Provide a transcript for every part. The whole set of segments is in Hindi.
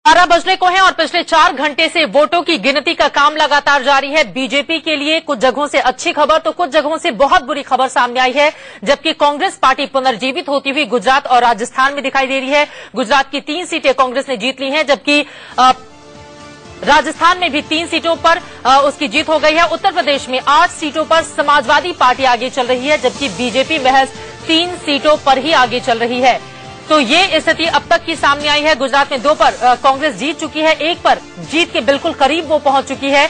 12 बजने को है और पिछले 4 घंटे से वोटों की गिनती का काम लगातार जारी है। बीजेपी के लिए कुछ जगहों से अच्छी खबर तो कुछ जगहों से बहुत बुरी खबर सामने आई है, जबकि कांग्रेस पार्टी पुनर्जीवित होती हुई गुजरात और राजस्थान में दिखाई दे रही है। गुजरात की 3 सीटें कांग्रेस ने जीत ली हैं, जबकि राजस्थान में भी 3 सीटों पर उसकी जीत हो गई है। उत्तर प्रदेश में 8 सीटों पर समाजवादी पार्टी आगे चल रही है, जबकि बीजेपी महज 3 सीटों पर ही आगे चल रही है। तो ये स्थिति अब तक की सामने आई है। गुजरात में 2 पर कांग्रेस जीत चुकी है, 1 पर जीत के बिल्कुल करीब वो पहुंच चुकी है,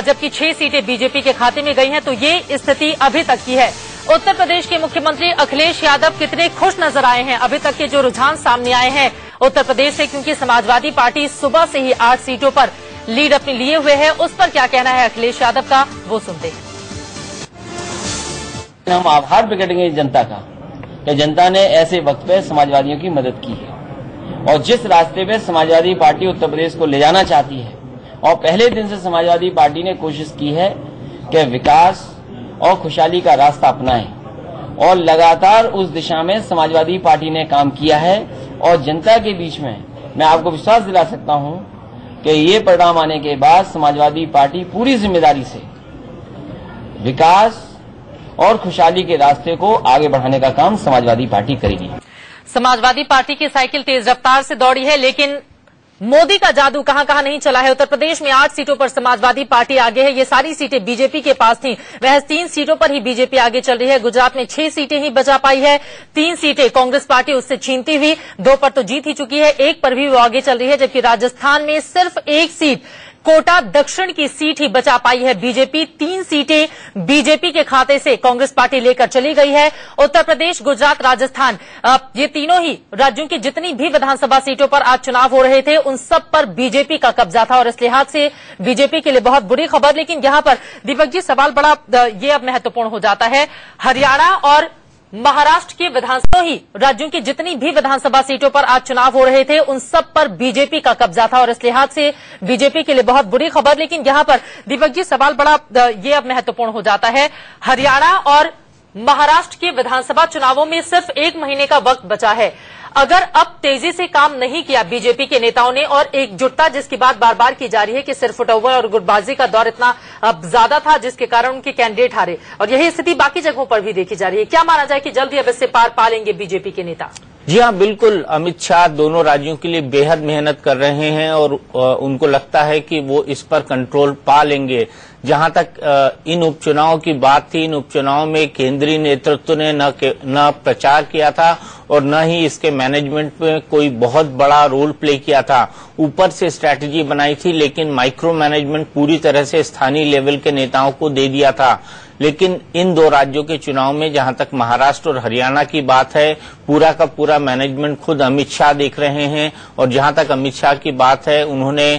जबकि 6 सीटें बीजेपी के खाते में गई हैं। तो ये स्थिति अभी तक की है। उत्तर प्रदेश के मुख्यमंत्री अखिलेश यादव कितने खुश नजर आए हैं अभी तक के जो रुझान सामने आए हैं उत्तर प्रदेश से, क्योंकि समाजवादी पार्टी सुबह से ही 8 सीटों पर लीड अपने लिए हुए है। उस पर क्या कहना है अखिलेश यादव का, वो सुनते हैं। हम आभार प्रकटेंगे जनता का कि जनता ने ऐसे वक्त पे समाजवादियों की मदद की है और जिस रास्ते पे समाजवादी पार्टी उत्तर प्रदेश को ले जाना चाहती है, और पहले दिन से समाजवादी पार्टी ने कोशिश की है कि विकास और खुशहाली का रास्ता अपनाएं, और लगातार उस दिशा में समाजवादी पार्टी ने काम किया है। और जनता के बीच में मैं आपको विश्वास दिला सकता हूं कि ये परिणाम आने के बाद समाजवादी पार्टी पूरी जिम्मेदारी से विकास और खुशहाली के रास्ते को आगे बढ़ाने का काम समाजवादी पार्टी करेगी। समाजवादी पार्टी की साइकिल तेज रफ्तार से दौड़ी है, लेकिन मोदी का जादू कहां नहीं चला है। उत्तर प्रदेश में 8 सीटों पर समाजवादी पार्टी आगे है। ये सारी सीटें बीजेपी के पास थीं, महज 3 सीटों पर ही बीजेपी आगे चल रही है। गुजरात में 6 सीटें ही बचा पाई है, 3 सीटें कांग्रेस पार्टी उससे छीनती हुई 2 पर तो जीत ही चुकी है, 1 पर भी वो आगे चल रही है। जबकि राजस्थान में सिर्फ 1 सीट कोटा दक्षिण की सीट ही बचा पाई है बीजेपी। 3 सीटें बीजेपी के खाते से कांग्रेस पार्टी लेकर चली गई है। उत्तर प्रदेश, गुजरात, राजस्थान, ये तीनों ही राज्यों की जितनी भी विधानसभा सीटों पर आज चुनाव हो रहे थे, उन सब पर बीजेपी का कब्जा था और इस लिहाज से बीजेपी के लिए बहुत बुरी खबर। लेकिन यहां पर दीपक जी सवाल बड़ा ये अब महत्वपूर्ण हो जाता है। हरियाणा और महाराष्ट्र के विधानसभा ही राज्यों की जितनी भी विधानसभा सीटों पर आज चुनाव हो रहे थे, उन सब पर बीजेपी का कब्जा था और इस लिहाज से बीजेपी के लिए बहुत बुरी खबर। लेकिन यहां पर दीपक जी सवाल बड़ा ये अब महत्वपूर्ण हो जाता है। हरियाणा और महाराष्ट्र के विधानसभा चुनावों में सिर्फ 1 महीने का वक्त बचा है। अगर अब तेजी से काम नहीं किया बीजेपी के नेताओं ने, और एकजुटता जिसकी बात बार बार की जा रही है कि सिर्फ फुटओवर और गुटबाजी का दौर इतना ज्यादा था जिसके कारण उनके कैंडिडेट हारे, और यही स्थिति बाकी जगहों पर भी देखी जा रही है, क्या माना जाए कि जल्दी अब इससे पार पा लेंगे बीजेपी के नेता? जी हाँ, बिल्कुल। अमित शाह दोनों राज्यों के लिए बेहद मेहनत कर रहे हैं और उनको लगता है कि वो इस पर कंट्रोल पा लेंगे। जहां तक इन उपचुनावों की बात थी, इन उपचुनावों में केंद्रीय नेतृत्व ने न प्रचार किया था और न ही इसके मैनेजमेंट में कोई बहुत बड़ा रोल प्ले किया था। ऊपर से स्ट्रैटेजी बनाई थी, लेकिन माइक्रो मैनेजमेंट पूरी तरह से स्थानीय लेवल के नेताओं को दे दिया था। लेकिन इन 2 राज्यों के चुनाव में जहां तक महाराष्ट्र और हरियाणा की बात है, पूरा का पूरा मैनेजमेंट खुद अमित शाह देख रहे हैं। और जहां तक अमित शाह की बात है, उन्होंने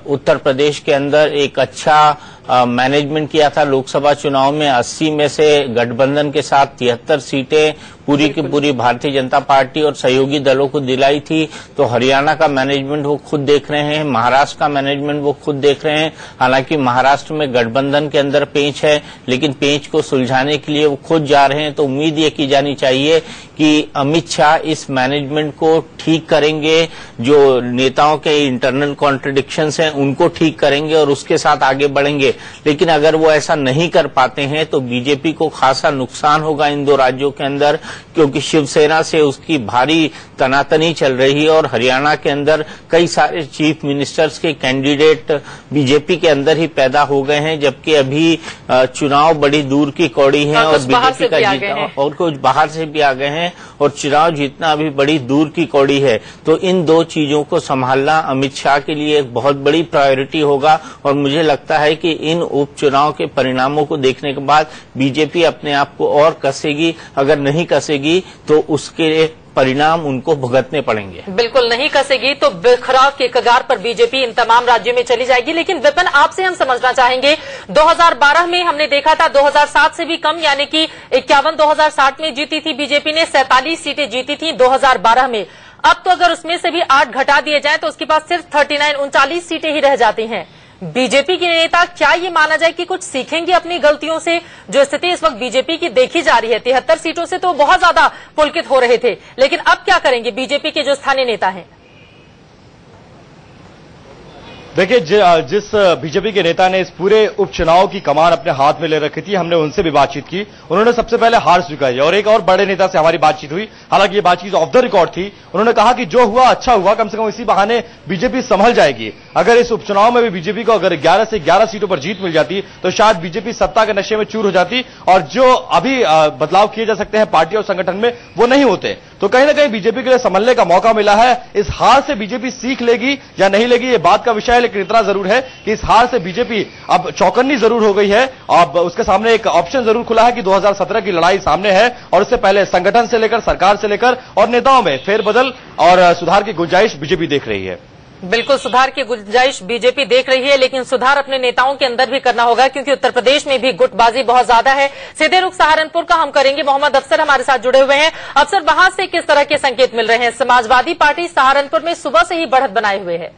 उत्तर प्रदेश के अंदर एक अच्छा मैनेजमेंट किया था। लोकसभा चुनाव में 80 में से गठबंधन के साथ 73 सीटें पूरी की पूरी भारतीय जनता पार्टी और सहयोगी दलों को दिलाई थी। तो हरियाणा का मैनेजमेंट वो खुद देख रहे हैं, महाराष्ट्र का मैनेजमेंट वो खुद देख रहे हैं। हालांकि महाराष्ट्र में गठबंधन के अंदर पेंच है, लेकिन पेंच को सुलझाने के लिए वो खुद जा रहे हैं। तो उम्मीद ये की जानी चाहिए कि अमित शाह इस मैनेजमेंट को ठीक करेंगे, जो नेताओं के इंटरनल कॉन्ट्रडिक्शंस हैं उनको ठीक करेंगे और उसके साथ आगे बढ़ेंगे। लेकिन अगर वो ऐसा नहीं कर पाते हैं तो बीजेपी को खासा नुकसान होगा इन 2 राज्यों के अंदर, क्योंकि शिवसेना से उसकी भारी तनातनी चल रही है और हरियाणा के अंदर कई सारे चीफ मिनिस्टर्स के कैंडिडेट बीजेपी के अंदर ही पैदा हो गए हैं। जबकि अभी चुनाव बड़ी दूर की कौड़ी है और बीजेपी का जीतना, और कुछ बाहर से भी आ गए हैं और चुनाव जीतना अभी बड़ी दूर की कौड़ी है। तो इन 2 चीजों को संभालना अमित शाह के लिए एक बहुत बड़ी प्रायोरिटी होगा। और मुझे लगता है कि इन उपचुनाव के परिणामों को देखने के बाद बीजेपी अपने आप को और कसेगी। अगर नहीं कसेगी तो उसके परिणाम उनको भुगतने पड़ेंगे। बिल्कुल नहीं कसेगी तो बिखराव के कगार पर बीजेपी इन तमाम राज्यों में चली जाएगी। लेकिन विपिन, आपसे हम समझना चाहेंगे, 2012 में हमने देखा था 2007 से भी कम, यानी कि 51 2007 में जीती थी बीजेपी ने, 47 सीटें जीती थी 2012 में। अब तो अगर उसमें से भी 8 घटा दिए जाए तो उसके पास सिर्फ 39 सीटें ही रह जाती हैं। बीजेपी के नेता क्या ये माना जाए कि कुछ सीखेंगे अपनी गलतियों से? जो स्थिति इस वक्त बीजेपी की देखी जा रही है, 73 सीटों से तो बहुत ज्यादा पुलकित हो रहे थे, लेकिन अब क्या करेंगे बीजेपी के जो स्थानीय नेता हैं? देखिए, जिस बीजेपी के नेता ने इस पूरे उपचुनाव की कमान अपने हाथ में ले रखी थी, हमने उनसे भी बातचीत की। उन्होंने सबसे पहले हार स्वीकारी और एक और बड़े नेता से हमारी बातचीत हुई, हालांकि ये बातचीत ऑफ द रिकॉर्ड थी। उन्होंने कहा कि जो हुआ अच्छा हुआ, कम से कम इसी बहाने बीजेपी संभल जाएगी। अगर इस उपचुनाव में भी बीजेपी को अगर 11 से 11 सीटों पर जीत मिल जाती तो शायद बीजेपी सत्ता के नशे में चूर हो जाती और जो अभी बदलाव किए जा सकते हैं पार्टी और संगठन में वो नहीं होते। तो कहीं ना कहीं बीजेपी के लिए संभलने का मौका मिला है। इस हार से बीजेपी सीख लेगी या नहीं लेगी ये बात का विषय है, लेकिन इतना जरूर है कि इस हार से बीजेपी अब चौकन्नी जरूर हो गई है। अब उसके सामने एक ऑप्शन जरूर खुला है कि 2017 की लड़ाई सामने है और इससे पहले संगठन से लेकर सरकार से लेकर और नेताओं में फेरबदल और सुधार की गुंजाइश बीजेपी देख रही है। बिल्कुल, सुधार की गुंजाइश बीजेपी देख रही है, लेकिन सुधार अपने नेताओं के अंदर भी करना होगा क्योंकि उत्तर प्रदेश में भी गुटबाजी बहुत ज्यादा है। सीधे रुख सहारनपुर का हम करेंगे। मोहम्मद अफसर हमारे साथ जुड़े हुए हैं। अफसर, वहां से किस तरह के संकेत मिल रहे हैं? समाजवादी पार्टी सहारनपुर में सुबह से ही बढ़त बनाए हुए है,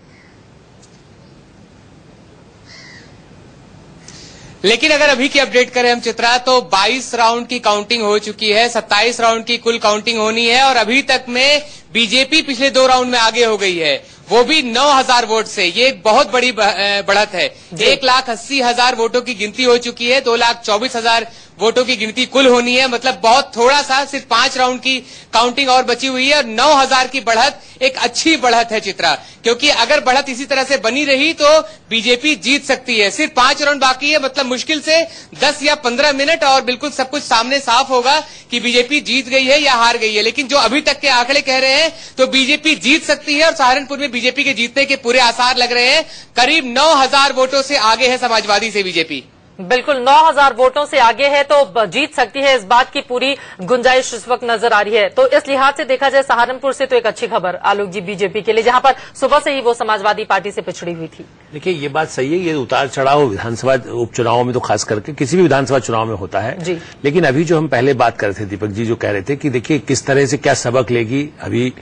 लेकिन अगर अभी की अपडेट करें हम चित्रा, तो 22 राउंड की काउंटिंग हो चुकी है, 27 राउंड की कुल काउंटिंग होनी है और अभी तक में बीजेपी पिछले 2 राउंड में आगे हो गई है, वो भी 9,000 वोट से। ये एक बहुत बड़ी बढ़त है। 1,80,000 वोटों की गिनती हो चुकी है, 2,24,000 वोटों की गिनती कुल होनी है। मतलब बहुत थोड़ा सा, सिर्फ 5 राउंड की काउंटिंग और बची हुई है और 9,000 की बढ़त एक अच्छी बढ़त है चित्रा, क्योंकि अगर बढ़त इसी तरह से बनी रही तो बीजेपी जीत सकती है। सिर्फ 5 राउंड बाकी है, मतलब मुश्किल से 10 या 15 मिनट और बिल्कुल सब कुछ सामने साफ होगा कि बीजेपी जीत गई है या हार गई है। लेकिन जो अभी तक के आंकड़े कह रहे हैं तो बीजेपी जीत सकती है और सहारनपुर में बीजेपी के जीतने के पूरे आसार लग रहे हैं। करीब 9,000 वोटों से आगे है समाजवादी से बीजेपी। बिल्कुल 9,000 वोटों से आगे है तो जीत सकती है, इस बात की पूरी गुंजाइश इस वक्त नजर आ रही है। तो इस लिहाज से देखा जाए सहारनपुर से तो एक अच्छी खबर आलोक जी बीजेपी के लिए, जहां पर सुबह से ही वो समाजवादी पार्टी से पिछड़ी हुई थी। देखिए, ये बात सही है, ये उतार चढ़ाव विधानसभा उपचुनाव में तो खास करके किसी भी विधानसभा चुनाव में होता है जी। लेकिन अभी जो हम पहले बात कर रहे थे, दीपक जी जो कह रहे थे कि देखिए किस तरह से क्या सबक लेगी, अभी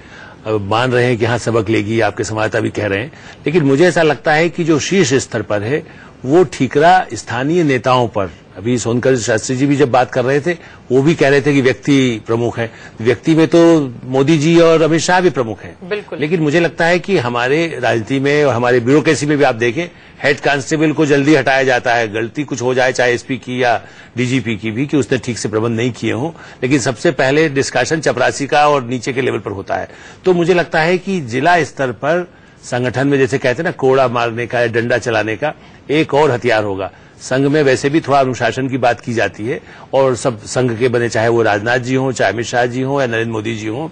मान रहे हैं कि हाँ सबक लेगी, आपके संवाददाता भी कह रहे हैं। लेकिन मुझे ऐसा लगता है कि जो शीर्ष स्तर पर है वो ठीकरा स्थानीय नेताओं पर, अभी सोनकर शास्त्री जी भी जब बात कर रहे थे वो भी कह रहे थे कि व्यक्ति प्रमुख है। व्यक्ति में तो मोदी जी और अमित शाह भी प्रमुख हैं, बिल्कुल। लेकिन मुझे लगता है कि हमारे राजनीति में और हमारे ब्यूरोक्रेसी में भी आप देखें, हेड कांस्टेबल को जल्दी हटाया जाता है, गलती कुछ हो जाए चाहे एसपी की या डीजीपी की भी, कि उसने ठीक से प्रबंध नहीं किए हों, लेकिन सबसे पहले डिस्कशन चपरासी का और नीचे के लेवल पर होता है। तो मुझे लगता है कि जिला स्तर पर संगठन में जैसे कहते हैं ना कोड़ा मारने का या डंडा चलाने का एक और हथियार होगा। संघ में वैसे भी थोड़ा अनुशासन की बात की जाती है और सब संघ के बने, चाहे वो राजनाथ जी हों, चाहे अमित शाह जी हों या नरेंद्र मोदी जी हों।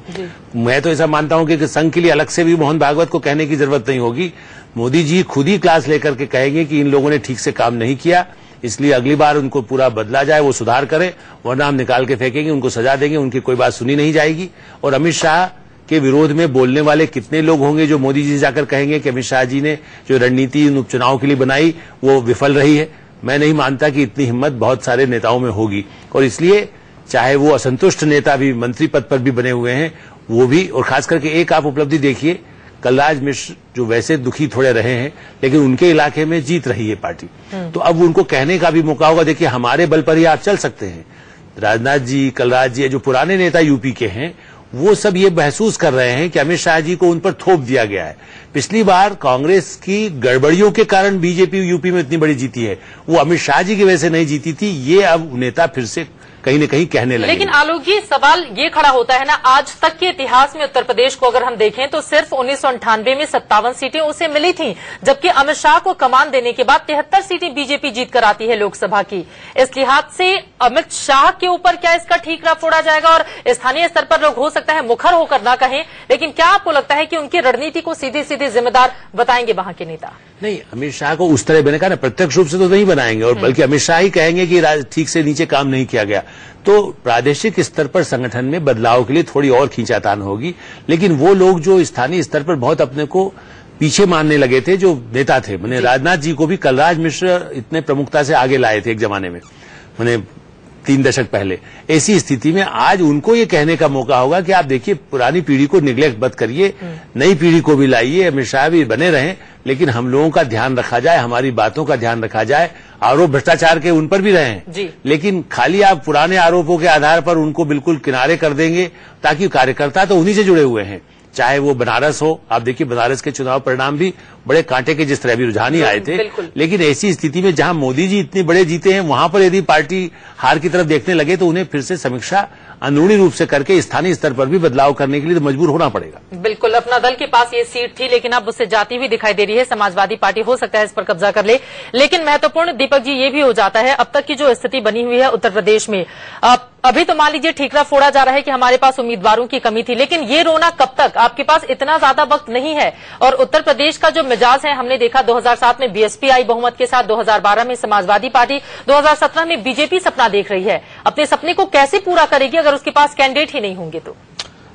मैं तो ऐसा मानता हूं कि संघ के लिए अलग से भी मोहन भागवत को कहने की जरूरत नहीं होगी। मोदी जी खुद ही क्लास लेकर के कहेंगे कि इन लोगों ने ठीक से काम नहीं किया, इसलिए अगली बार उनको पूरा बदला जाए, वो सुधार करें, वरना हम निकाल के फेंकेंगे, उनको सजा देंगे, उनकी कोई बात सुनी नहीं जाएगी। और अमित शाह के विरोध में बोलने वाले कितने लोग होंगे जो मोदी जी से जाकर कहेंगे कि अमित शाह जी ने जो रणनीति इन उपचुनाव के लिए बनाई वो विफल रही है। मैं नहीं मानता कि इतनी हिम्मत बहुत सारे नेताओं में होगी और इसलिए चाहे वो असंतुष्ट नेता भी मंत्री पद पर भी बने हुए हैं वो भी, और खास करके एक आप उपलब्धि देखिए, कलराज मिश्र जो वैसे दुखी थोड़े रहे हैं लेकिन उनके इलाके में जीत रही है पार्टी, तो अब उनको कहने का भी मौका होगा, देखिए हमारे बल पर ही आप चल सकते हैं। राजनाथ जी, कलराज जी, जो पुराने नेता यूपी के हैं वो सब ये महसूस कर रहे हैं कि अमित शाह जी को उन पर थोप दिया गया है। पिछली बार कांग्रेस की गड़बड़ियों के कारण बीजेपी यूपी में इतनी बड़ी जीती है, वो अमित शाह जी की वजह से नहीं जीती थी। ये अब नेता फिर से कहीं न कहीं कहने लगे। लेकिन आलोक जी सवाल ये खड़ा होता है ना, आज तक के इतिहास में उत्तर प्रदेश को अगर हम देखें तो सिर्फ 1998 में 57 सीटें उसे मिली थीं, जबकि अमित शाह को कमान देने के बाद 73 सीटें बीजेपी जीत कर आती है लोकसभा की। इस लिहाज से अमित शाह के ऊपर क्या इसका ठीकरा फोड़ा जाएगा? और स्थानीय स्तर पर लोग हो सकता है मुखर होकर ना कहें, लेकिन क्या आपको लगता है कि उनकी रणनीति को सीधे सीधे जिम्मेदार बताएंगे वहां के नेता? नहीं, अमित शाह को उस तरह मैंने कहा ना, प्रत्यक्ष रूप से तो नहीं बनाएंगे, और बल्कि अमित शाह ही कहेंगे कि ठीक से नीचे काम नहीं किया गया। तो प्रादेशिक स्तर पर संगठन में बदलाव के लिए थोड़ी और खींचातान होगी, लेकिन वो लोग जो स्थानीय स्तर पर बहुत अपने को पीछे मानने लगे थे, जो नेता थे, मैंने राजनाथ जी को भी कलराज मिश्र इतने प्रमुखता से आगे लाए थे एक जमाने में, मैंने 3 दशक पहले। ऐसी स्थिति में आज उनको ये कहने का मौका होगा कि आप देखिए पुरानी पीढ़ी को निगलेक्ट मत करिए, नई पीढ़ी को भी लाइए, अमित शाह भी बने रहें, लेकिन हम लोगों का ध्यान रखा जाए, हमारी बातों का ध्यान रखा जाए। आरोप भ्रष्टाचार के उन पर भी रहें, लेकिन खाली आप पुराने आरोपों के आधार पर उनको बिल्कुल किनारे कर देंगे, ताकि कार्यकर्ता तो उन्हीं से जुड़े हुए हैं, चाहे वो बनारस हो। आप देखिए बनारस के चुनाव परिणाम भी बड़े कांटे के जिस तरह भी रुझान ही आए थे, लेकिन ऐसी स्थिति में जहां मोदी जी इतने बड़े जीते हैं, वहां पर यदि पार्टी हार की तरफ देखने लगे तो उन्हें फिर से समीक्षा अंदरूनी रूप से करके स्थानीय स्तर पर भी बदलाव करने के लिए तो मजबूर होना पड़ेगा। बिल्कुल, अपना दल के पास ये सीट थी लेकिन अब उससे जाती हुई दिखाई दे रही है। समाजवादी पार्टी हो सकता है इस पर कब्जा कर ले, लेकिन महत्वपूर्ण दीपक जी ये भी हो जाता है अब तक की जो स्थिति बनी हुई है उत्तर प्रदेश में। अभी तो मान लीजिए ठीकरा फोड़ा जा रहा है कि हमारे पास उम्मीदवारों की कमी थी, लेकिन ये रोना कब तक? आपके पास इतना ज्यादा वक्त नहीं है। और उत्तर प्रदेश का जो मिजाज है हमने देखा 2007 में बीएसपी आई बहुमत के साथ, 2012 में समाजवादी पार्टी, 2017 में बीजेपी सपना देख रही है। अपने सपने को कैसे पूरा करेगी अगर उसके पास कैंडिडेट ही नहीं होंगे तो?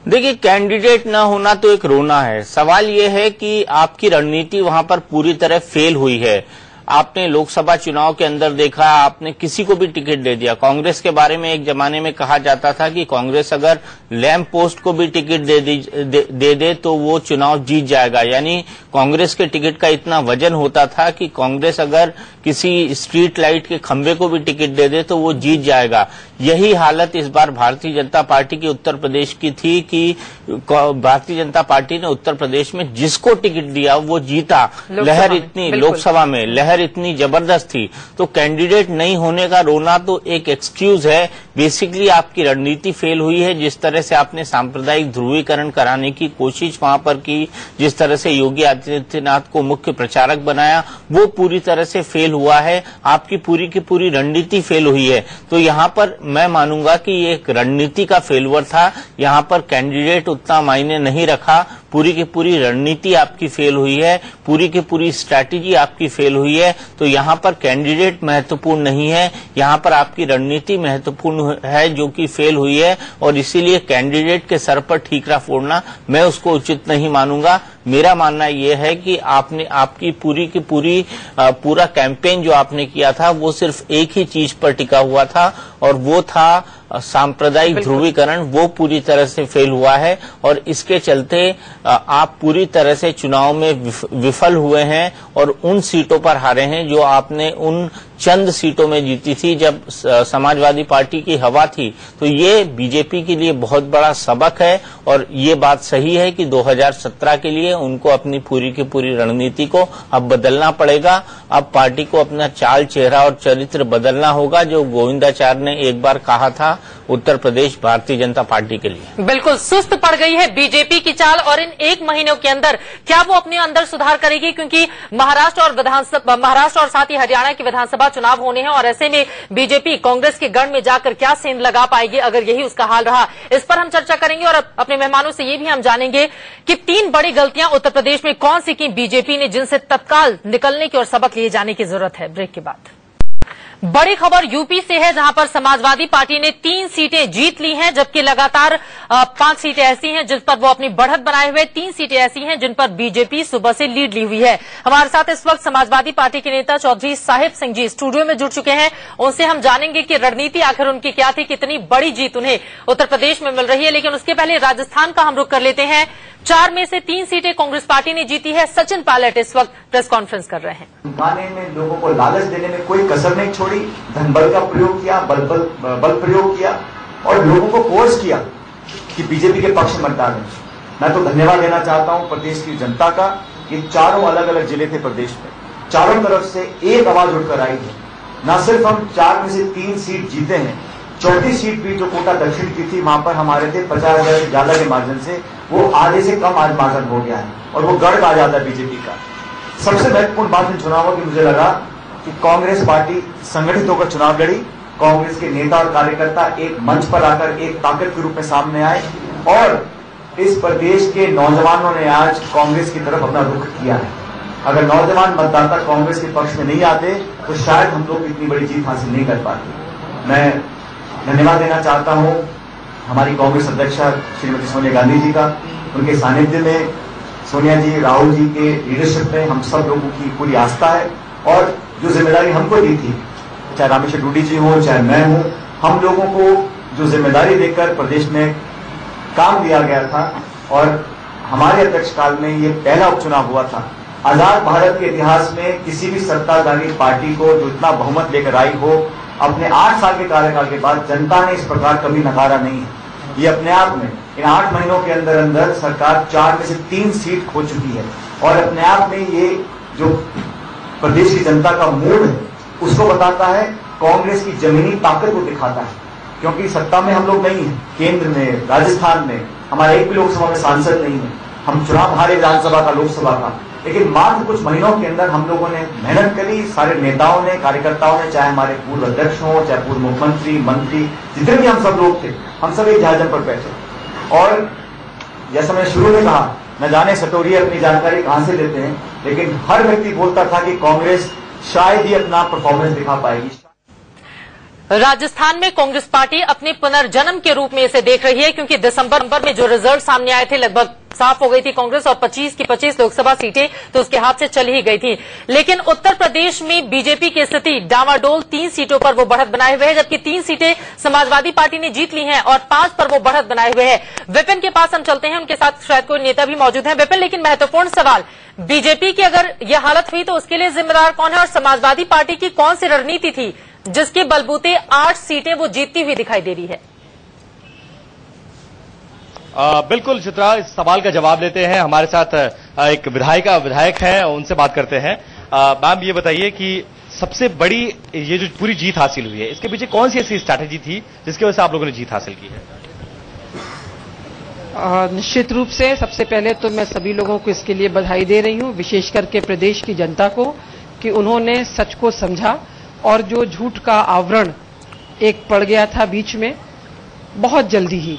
देखिए, कैंडिडेट न होना तो एक रोना है। सवाल ये है कि आपकी रणनीति वहां पर पूरी तरह फेल हुई है। आपने लोकसभा चुनाव के अंदर देखा, आपने किसी को भी टिकट दे दिया। कांग्रेस के बारे में एक जमाने में कहा जाता था कि कांग्रेस अगर लैंप पोस्ट को भी टिकट दे दे तो वो चुनाव जीत जाएगा। यानी कांग्रेस के टिकट का इतना वजन होता था कि कांग्रेस अगर किसी स्ट्रीट लाइट के खंभे को भी टिकट दे दे तो वो जीत जाएगा। यही हालत इस बार भारतीय जनता पार्टी की उत्तर प्रदेश की थी कि भारतीय जनता पार्टी ने उत्तर प्रदेश में जिसको टिकट दिया वो जीता। लहर इतनी लोकसभा में लहर इतनी जबरदस्त थी, तो कैंडिडेट नहीं होने का रोना तो एक एक्सक्यूज है। बेसिकली आपकी रणनीति फेल हुई है। जिस तरह से आपने सांप्रदायिक ध्रुवीकरण कराने की कोशिश वहां पर की, जिस तरह से योगी आदित्यनाथ को मुख्य प्रचारक बनाया, वो पूरी तरह से फेल हुआ है। आपकी पूरी की पूरी रणनीति फेल हुई है। तो यहाँ पर मैं मानूंगा कि ये एक रणनीति का फेलवर था। यहाँ पर कैंडिडेट उतना मायने नहीं रखा। पूरी की पूरी रणनीति आपकी फेल हुई है, पूरी की पूरी स्ट्रैटेजी आपकी फेल हुई है। तो यहाँ पर कैंडिडेट महत्वपूर्ण नहीं है, यहाँ पर आपकी रणनीति महत्वपूर्ण है जो कि फेल हुई है। और इसीलिए कैंडिडेट के सर पर ठीकरा फोड़ना मैं उसको उचित नहीं मानूंगा। मेरा मानना यह है कि आपकी पूरी की पूरी पूरा कैंपेन जो आपने किया था वो सिर्फ एक ही चीज पर टिका हुआ था और वो था सांप्रदायिक ध्रुवीकरण। वो पूरी तरह से फेल हुआ है और इसके चलते आप पूरी तरह से चुनाव में विफल हुए हैं और उन सीटों पर हारे हैं जो आपने उन चंद सीटों में जीती थी जब समाजवादी पार्टी की हवा थी। तो ये बीजेपी के लिए बहुत बड़ा सबक है और ये बात सही है कि 2017 के लिए उनको अपनी पूरी की पूरी रणनीति को अब बदलना पड़ेगा। अब पार्टी को अपना चाल, चेहरा और चरित्र बदलना होगा, जो गोविंदाचार्य ने एक बार कहा था उत्तर प्रदेश भारतीय जनता पार्टी के लिए। बिल्कुल सुस्त पड़ गई है बीजेपी की चाल और इन एक महीनों के अंदर क्या वो अपने अंदर सुधार करेगी? क्योंकि महाराष्ट्र और साथ ही हरियाणा की विधानसभा चुनाव होने हैं और ऐसे में बीजेपी कांग्रेस के गढ़ में जाकर क्या सेंध लगा पाएगी अगर यही उसका हाल रहा? इस पर हम चर्चा करेंगे और अपने मेहमानों से ये भी हम जानेंगे कि 3 बड़ी गलतियां उत्तर प्रदेश में कौन सी की बीजेपी ने जिनसे तत्काल निकलने की और सबक लिए जाने की जरूरत है। ब्रेक के बाद बड़ी खबर यूपी से है जहां पर समाजवादी पार्टी ने 3 सीटें जीत ली हैं, जबकि लगातार 5 सीटें ऐसी हैं जिन पर वो अपनी बढ़त बनाए हुए, 3 सीटें ऐसी हैं जिन पर बीजेपी सुबह से लीड ली हुई है। हमारे साथ इस वक्त समाजवादी पार्टी के नेता चौधरी साहिब सिंह जी स्टूडियो में जुड़ चुके हैं। उनसे हम जानेंगे कि रणनीति आखिर उनकी क्या थी, कितनी बड़ी जीत उन्हें उत्तर प्रदेश में मिल रही है। लेकिन उसके पहले राजस्थान का हम रुख कर लेते हैं। 4 में से 3 सीटें कांग्रेस पार्टी ने जीती है। सचिन पायलट इस वक्त प्रेस कॉन्फ्रेंस कर रहे हैं। गाने में लोगों को लालच देने में कोई कसर नहीं छोड़ी, धनबल का प्रयोग किया, बल प्रयोग किया और लोगों को फोर्स किया कि बीजेपी के पक्ष में मतदान दें। मैं तो धन्यवाद देना चाहता हूं प्रदेश की जनता का। ये चारों अलग अलग जिले थे प्रदेश में, चारों तरफ से एक आवाज उठकर आई है। न सिर्फ हम 4 में से 3 सीट जीते हैं, चौथी सीट भी जो कोटा दक्षिण की थी वहां पर हमारे थे 50,000 से ज्यादा के मार्जिन से, वो आधे से कम आज मार्जिन हो गया है और वो गढ़ आ जाता है बीजेपी का। सबसे महत्वपूर्ण बात इन चुनावों की मुझे लगा कि कांग्रेस पार्टी संगठित होकर चुनाव लड़ी। कांग्रेस के नेता और कार्यकर्ता एक मंच पर आकर एक ताकत के रूप में सामने आए और इस प्रदेश के नौजवानों ने आज कांग्रेस की तरफ अपना रुख किया है। अगर नौजवान मतदाता कांग्रेस के पक्ष में नहीं आते तो शायद हम लोग इतनी बड़ी जीत हासिल नहीं कर पाते। मैं धन्यवाद देना चाहता हूं हमारी कांग्रेस अध्यक्षा श्रीमती सोनिया गांधी जी का। उनके सानिध्य में सोनिया जी, राहुल जी के लीडरशिप में हम सब लोगों की पूरी आस्था है और जो जिम्मेदारी हमको दी थी, चाहे रामेश्वर डूडी जी हो, चाहे मैं हूं, हम लोगों को जो जिम्मेदारी देकर प्रदेश में काम दिया गया था और हमारे अध्यक्ष काल में ये पहला उपचुनाव हुआ था। आजाद भारत के इतिहास में किसी भी सत्ताधारी पार्टी को जो इतना बहुमत लेकर आई हो, अपने 8 साल के कार्यकाल के बाद जनता ने इस प्रकार कभी नकारा नहीं है। ये अपने आप में इन 8 महीनों के अंदर अंदर सरकार 4 में से 3 सीट खो चुकी है और अपने आप में ये जो प्रदेश की जनता का मूड है उसको बताता है, कांग्रेस की जमीनी ताकत को दिखाता है। क्योंकि सत्ता में हम लोग नहीं है, केंद्र में, राजस्थान में हमारा एक भी लोकसभा में सांसद नहीं है, हम चुनाव हारे विधानसभा का, लोकसभा का, लेकिन मात्र कुछ महीनों के अंदर हम लोगों ने मेहनत करी, सारे नेताओं ने, कार्यकर्ताओं ने, चाहे हमारे पूर्व अध्यक्ष हो, चाहे पूर्व मुख्यमंत्री, मंत्री, जितने भी हम सब लोग थे, हम सब एक झाझन पर बैठे। और जैसा मैंने शुरू में कहा, न जाने सटोरी अपनी जानकारी कहां से लेते हैं, लेकिन हर व्यक्ति बोलता था कि कांग्रेस शायद ही अपना परफॉर्मेंस दिखा पाएगी। राजस्थान में कांग्रेस पार्टी अपने पुनर्जन्म के रूप में इसे देख रही है, क्योंकि दिसंबर में जो रिजल्ट सामने आए थे लगभग साफ हो गई थी कांग्रेस और 25 की 25 लोकसभा सीटें तो उसके हाथ से चली ही गई थी। लेकिन उत्तर प्रदेश में बीजेपी की स्थिति डामाडोल, 3 सीटों पर वो बढ़त बनाए हुए है, जबकि 3 सीटें समाजवादी पार्टी ने जीत ली हैं और 5 पर वो बढ़त बनाए हुए है। विपिन के पास हम चलते हैं, उनके साथ शायद कोई नेता भी मौजूद है। विपिन, लेकिन महत्वपूर्ण सवाल, बीजेपी की अगर यह हालत हुई तो उसके लिए जिम्मेदार कौन है और समाजवादी पार्टी की कौन सी रणनीति थी जिसके बलबूते 8 सीटें वो जीतती हुई दिखाई दे रही है? बिल्कुल चित्रा, इस सवाल का जवाब लेते हैं। हमारे साथ एक विधायक है, उनसे बात करते हैं। मैम, ये बताइए कि सबसे बड़ी ये जो पूरी जीत हासिल हुई है, इसके पीछे कौन सी ऐसी स्ट्रैटेजी थी जिसकी वजह से आप लोगों ने जीत हासिल की है? निश्चित रूप से सबसे पहले तो मैं सभी लोगों को इसके लिए बधाई दे रही हूं, विशेष करके प्रदेश की जनता को, कि उन्होंने सच को समझा और जो झूठ का आवरण एक पड़ गया था बीच में, बहुत जल्दी ही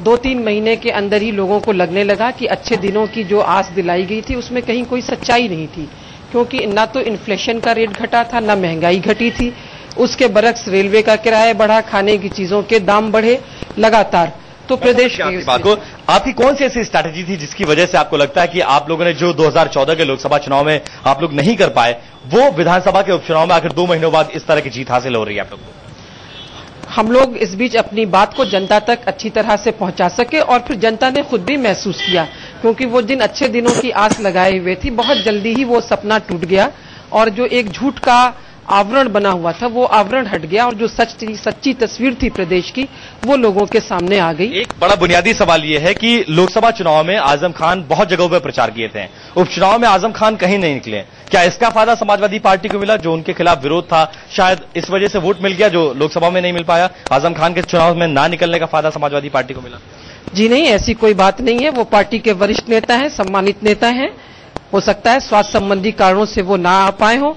2-3 महीने के अंदर ही लोगों को लगने लगा कि अच्छे दिनों की जो आस दिलाई गई थी उसमें कहीं कोई सच्चाई नहीं थी, क्योंकि ना तो इन्फ्लेशन का रेट घटा था, ना महंगाई घटी थी। उसके बरक्स रेलवे का किराया बढ़ा, खाने की चीजों के दाम बढ़े लगातार। तो प्रदेश की बात को, आपकी कौन सी ऐसी स्ट्रैटेजी थी जिसकी वजह से आपको लगता है कि आप लोगों ने जो 2014 के लोकसभा चुनाव में आप लोग नहीं कर पाए, वो विधानसभा के उपचुनाव में आखिर 2 महीनों बाद इस तरह की जीत हासिल हो रही है आप लोग को? हम लोग इस बीच अपनी बात को जनता तक अच्छी तरह से पहुंचा सके और फिर जनता ने खुद भी महसूस किया, क्योंकि वो जिन अच्छे दिनों की आस लगाए हुए थी, बहुत जल्दी ही वो सपना टूट गया और जो एक झूठ का आवरण बना हुआ था वो आवरण हट गया और जो सच्ची तस्वीर थी प्रदेश की वो लोगों के सामने आ गई। एक बड़ा बुनियादी सवाल ये है कि लोकसभा चुनाव में आजम खान बहुत जगहों पर प्रचार किए थे, उपचुनाव में आजम खान कहीं नहीं निकले। क्या इसका फायदा समाजवादी पार्टी को मिला? जो उनके खिलाफ विरोध था, शायद इस वजह से वोट मिल गया जो लोकसभा में नहीं मिल पाया। आजम खान के चुनाव में ना निकलने का फायदा समाजवादी पार्टी को मिला? जी नहीं, ऐसी कोई बात नहीं है। वो पार्टी के वरिष्ठ नेता हैं, सम्मानित नेता हैं। हो सकता है स्वास्थ्य संबंधी कारणों से वो ना आ पाए हो,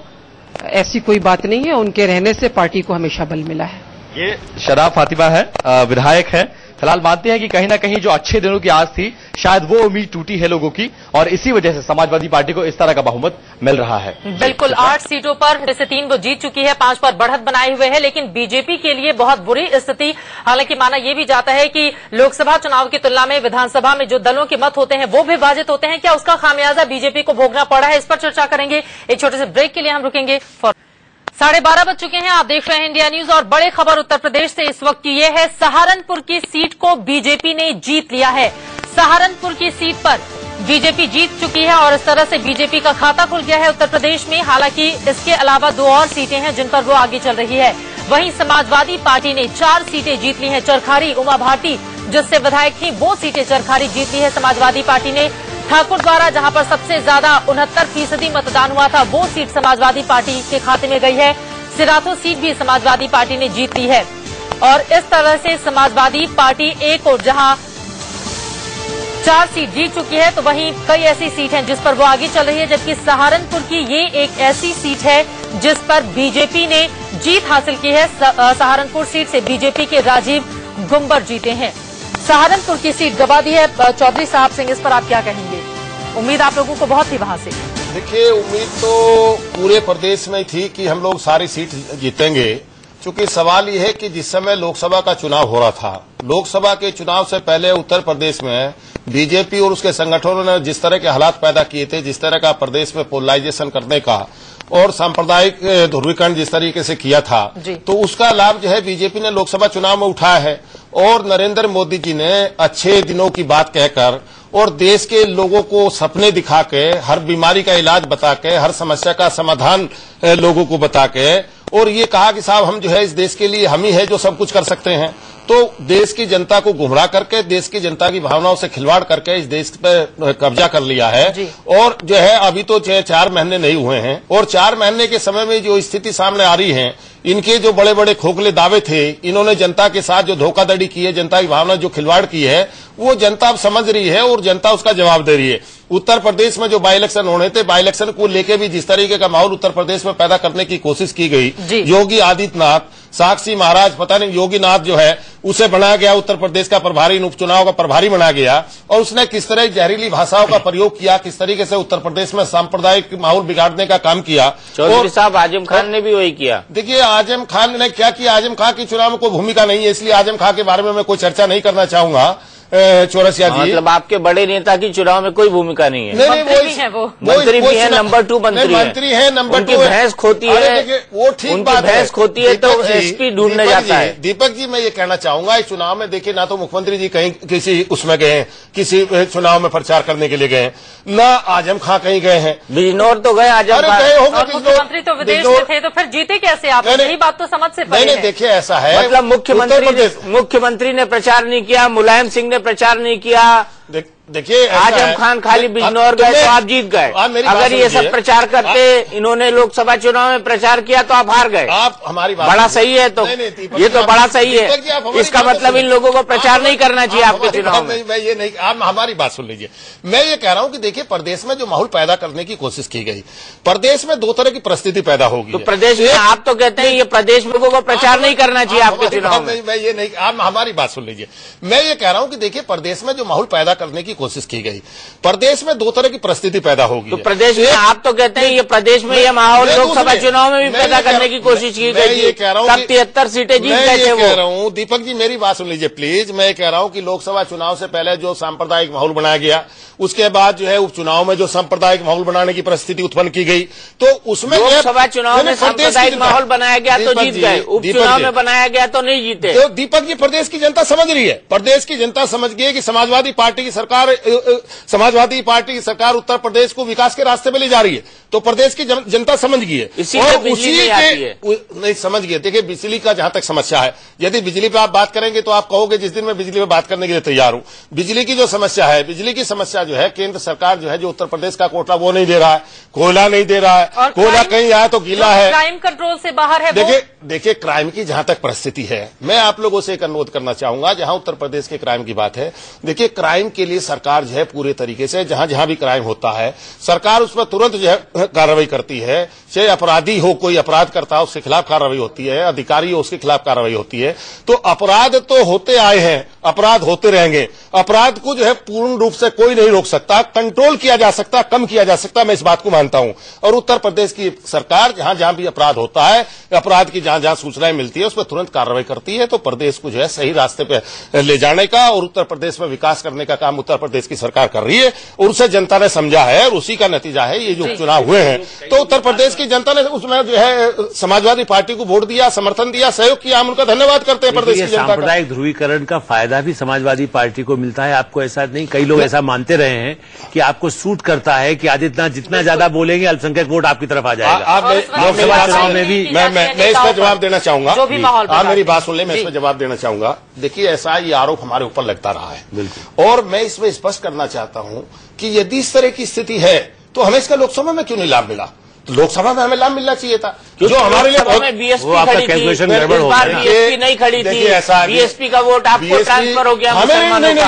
ऐसी कोई बात नहीं है। उनके रहने से पार्टी को हमेशा बल मिला है। ये शराब फातिमा है, विधायक है। फिलहाल मानते हैं कि कहीं ना कहीं जो अच्छे दिनों की आस थी, शायद वो उम्मीद टूटी है लोगों की और इसी वजह से समाजवादी पार्टी को इस तरह का बहुमत मिल रहा है। बिल्कुल, 8 सीटों पर में से 3 वो जीत चुकी है, 5 पर बढ़त बनाए हुए है। लेकिन बीजेपी के लिए बहुत बुरी स्थिति, हालांकि माना यह भी जाता है कि लोकसभा चुनाव की तुलना में विधानसभा में जो दलों के मत होते हैं वो विभाजित होते हैं। क्या उसका खामियाजा बीजेपी को भोगना पड़ा है? इस पर चर्चा करेंगे। एक छोटे से ब्रेक के लिए हम रुकेंगे। 12:30 बज चुके हैं, आप देख रहे हैं इंडिया न्यूज और बड़ी खबर उत्तर प्रदेश से इस वक्त की ये है, सहारनपुर की सीट को बीजेपी ने जीत लिया है। सहारनपुर की सीट पर बीजेपी जीत चुकी है और इस तरह से बीजेपी का खाता खुल गया है उत्तर प्रदेश में। हालांकि इसके अलावा 2 और सीटें हैं जिन पर वो आगे चल रही है। वहीं समाजवादी पार्टी ने 4 सीटें जीत ली हैं। चरखारी उमा भारती जिससे विधायक थी, वो सीटें चरखारी जीत ली है समाजवादी पार्टी ने। ठाकुर द्वारा जहां पर सबसे ज्यादा 69% मतदान हुआ था, वो सीट समाजवादी पार्टी के खाते में गई है। सिराथू सीट भी समाजवादी पार्टी ने जीत ली है और इस तरह से समाजवादी पार्टी एक और जहां 4 सीट जीत चुकी है, तो वहीं कई ऐसी सीट हैं जिस पर वो आगे चल रही है। जबकि सहारनपुर की ये एक ऐसी सीट है जिस पर बीजेपी ने जीत हासिल की है। सहारनपुर सीट से बीजेपी के राजीव गुम्बर जीते हैं। सहारनपुर की सीट गवा दी है चौधरी साहब सिंह, इस पर आप क्या कहेंगे? उम्मीद आप लोगों को बहुत थी वहां से। देखिए, उम्मीद तो पूरे प्रदेश में थी कि हम लोग सारी सीट जीतेंगे, क्योंकि सवाल ये है कि जिस समय लोकसभा का चुनाव हो रहा था, लोकसभा के चुनाव से पहले उत्तर प्रदेश में बीजेपी और उसके संगठनों ने जिस तरह के हालात पैदा किए थे, जिस तरह का प्रदेश में पोलराइजेशन करने का और सांप्रदायिक ध्रुवीकरण जिस तरीके से किया था, तो उसका लाभ जो है बीजेपी ने लोकसभा चुनाव में उठाया है। और नरेंद्र मोदी जी ने अच्छे दिनों की बात कहकर और देश के लोगों को सपने दिखा के, हर बीमारी का इलाज बता के, हर समस्या का समाधान लोगों को बता के और ये कहा कि साहब हम जो है इस देश के लिए हम ही है जो सब कुछ कर सकते हैं। तो देश की जनता को गुमराह करके, देश की जनता की भावनाओं से खिलवाड़ करके इस देश पे कब्जा कर लिया है। और जो है अभी तो 4 महीने नहीं हुए हैं और 4 महीने के समय में जो स्थिति सामने आ रही है, इनके जो बड़े बड़े खोखले दावे थे, इन्होंने जनता के साथ जो धोखाधड़ी की है, जनता की भावना जो खिलवाड़ की है, वो जनता अब समझ रही है और जनता उसका जवाब दे रही है। उत्तर प्रदेश में जो बाई इलेक्शन होने थे, बाई इलेक्शन को लेकर भी जिस तरीके का माहौल उत्तर प्रदेश में पैदा करने की कोशिश की गई, योगी आदित्यनाथ, साक्षी महाराज, पता नहीं योगीनाथ जो है उसे बनाया गया उत्तर प्रदेश का प्रभारी, उपचुनाव का प्रभारी बनाया गया, और उसने किस तरह जहरीली भाषाओं का प्रयोग किया, किस तरीके से उत्तर प्रदेश में सांप्रदायिक माहौल बिगाड़ने का काम किया। चौधरी साहब, आजम खान ने भी वही किया। देखिए आजम खान ने क्या किया, आजम खान की चुनाव में कोई भूमिका नहीं है, इसलिए आजम खान के बारे में मैं कोई चर्चा नहीं करना चाहूंगा। चौरसिया जी, मतलब आपके बड़े नेता की चुनाव में कोई भूमिका नहीं है। नहीं, मंत्री भी है, नंबर 2 मंत्री है, नंबर 2 भैंस खोती है, वो ठीक बात है, भैंस खोती है तो एसपी ढूंढने जाता है। दीपक जी, मैं ये कहना चाहूंगा, इस चुनाव में देखिए ना तो मुख्यमंत्री जी कहीं किसी उसमें गए हैं, किसी चुनाव में प्रचार करने के लिए गए हैं, न आजम खां कहीं गए हैं। बिजनौर तो गए आजम खां, मुख्यमंत्री तो विदेश में थे, तो फिर जीते कैसे आप? यही बात तो समझ से परे है। देखिए ऐसा है, मतलब मुख्यमंत्री ने प्रचार नहीं किया, मुलायम सिंह ने प्रचार नहीं किया। देखिए आजम खान खाली बिजनौर गए तो आप जीत गए। अगर ये सब प्रचार करते, इन्होंने लोकसभा चुनाव में प्रचार किया तो आप हार गए। आप हमारी बात बड़ा सही है, तो ये तो बड़ा सही है। इसका मतलब इन लोगों को प्रचार नहीं करना चाहिए आपके चुनाव में। मैं ये नहीं, आप हमारी बात सुन लीजिए। मैं ये कह रहा हूँ कि देखिए प्रदेश में जो माहौल पैदा करने की कोशिश की गई, प्रदेश में 2 तरह की परिस्थिति पैदा होगी। तो प्रदेश में आप तो कहते हैं ये प्रदेश में लोगों को प्रचार नहीं करना चाहिए आपके चुनाव में। मैं ये नहीं, आप हमारी बात सुन लीजिए। मैं ये कह रहा हूँ कि देखिए प्रदेश में जो माहौल पैदा करने की कोशिश की गई, प्रदेश में 2 तरह की परिस्थिति पैदा होगी। तो प्रदेश में आप तो कहते हैं ये प्रदेश में ये माहौल लोकसभा चुनाव में भी पैदा करने की कोशिश की गई। ये कह रहा हूँ 73 सीटें जीत गए थे वो। कह रहा हूँ दीपक जी, मेरी बात सुन लीजिए प्लीज। मैं कह रहा हूँ कि लोकसभा चुनाव से पहले जो सांप्रदायिक माहौल बनाया गया, उसके बाद जो है उपचुनाव में जो सांप्रदायिक माहौल बनाने की परिस्थिति उत्पन्न की गई, तो उसमें लोकसभा चुनाव में सांप्रदायिक माहौल बनाया गया तो जीत गए, उपचुनाव में बनाया गया तो नहीं जीते। तो दीपक जी, प्रदेश की जनता समझ रही है, प्रदेश की जनता समझ गई है कि समाजवादी पार्टी की सरकार उत्तर प्रदेश को विकास के रास्ते पे ले जा रही है। तो प्रदेश की जनता समझ गई है, और उसी के नहीं समझ गई। देखिए बिजली का जहां तक समस्या है, यदि बिजली पे आप बात करेंगे तो आप कहोगे जिस दिन मैं बिजली पे बात करने के लिए तैयार हूं। बिजली की जो समस्या है, बिजली की समस्या जो है, केंद्र सरकार जो है जो उत्तर प्रदेश का कोटा वो नहीं दे रहा है, कोयला नहीं दे रहा है, कोयला कहीं आया तो गीला है, क्राइम कंट्रोल से बाहर है। देखिए क्राइम की जहां तक परिस्थिति है, मैं आप लोगों से एक अनुरोध करना चाहूंगा, जहां उत्तर प्रदेश के क्राइम की बात है, देखिए क्राइम के लिए सरकार जो है पूरे तरीके से जहां जहां भी क्राइम होता है, सरकार उस पर तुरंत जो है कार्रवाई करती है। चाहे अपराधी हो, कोई अपराध करता है उसके खिलाफ कार्रवाई होती है, अधिकारी हो उसके खिलाफ कार्रवाई होती है। तो अपराध तो होते आए हैं, अपराध होते रहेंगे। अपराध को जो है पूर्ण रूप से कोई नहीं रोक सकता, कंट्रोल किया जा सकता, कम किया जा सकता, मैं इस बात को मानता हूं। और उत्तर प्रदेश की सरकार जहां जहां भी अपराध होता है, अपराध की जहां जहां सूचनाएं मिलती है, उस पर तुरंत कार्रवाई करती है। तो प्रदेश को जो है सही रास्ते पे ले जाने का और उत्तर प्रदेश में विकास करने का काम उत्तर प्रदेश की सरकार कर रही है, और उसे जनता ने समझा है, और उसी का नतीजा है ये जो चुनाव हुए हैं। तो उत्तर प्रदेश की जनता ने उसमें जो है समाजवादी पार्टी को वोट दिया, समर्थन दिया, सहयोग किया, हम उनका धन्यवाद करते हैं प्रदेश की जनता का। सांप्रदायिक ध्रुवीकरण का फायदा भी समाजवादी पार्टी को मिलता है, आपको ऐसा नहीं? कई लोग ऐसा मानते रहे हैं कि आपको सूट करता है कि आदित्यनाथ जितना ज्यादा बोलेंगे अल्पसंख्यक वोट आपकी तरफ आ जाएगा। लोकसभा चुनाव में भी मैं इस पर जवाब देना चाहूंगा, आप मेरी बात सुन ले, मैं इस पर जवाब देना चाहूंगा। देखिए ऐसा ये आरोप हमारे ऊपर लगता रहा है, बिल्कुल, और मैं इसमें स्पष्ट करना चाहता हूं कि यदि इस तरह की स्थिति है तो हमें इसका लोकसभा में क्यों नहीं लाभ मिला? तो लोकसभा में हमें लाभ मिलना चाहिए था, जो हमारे लिए कैलकुलेशन गड़बड़ हो गया। बीएसपी नहीं खड़ी थी, बीएसपी का वोट आपको ट्रांसफर हो गया,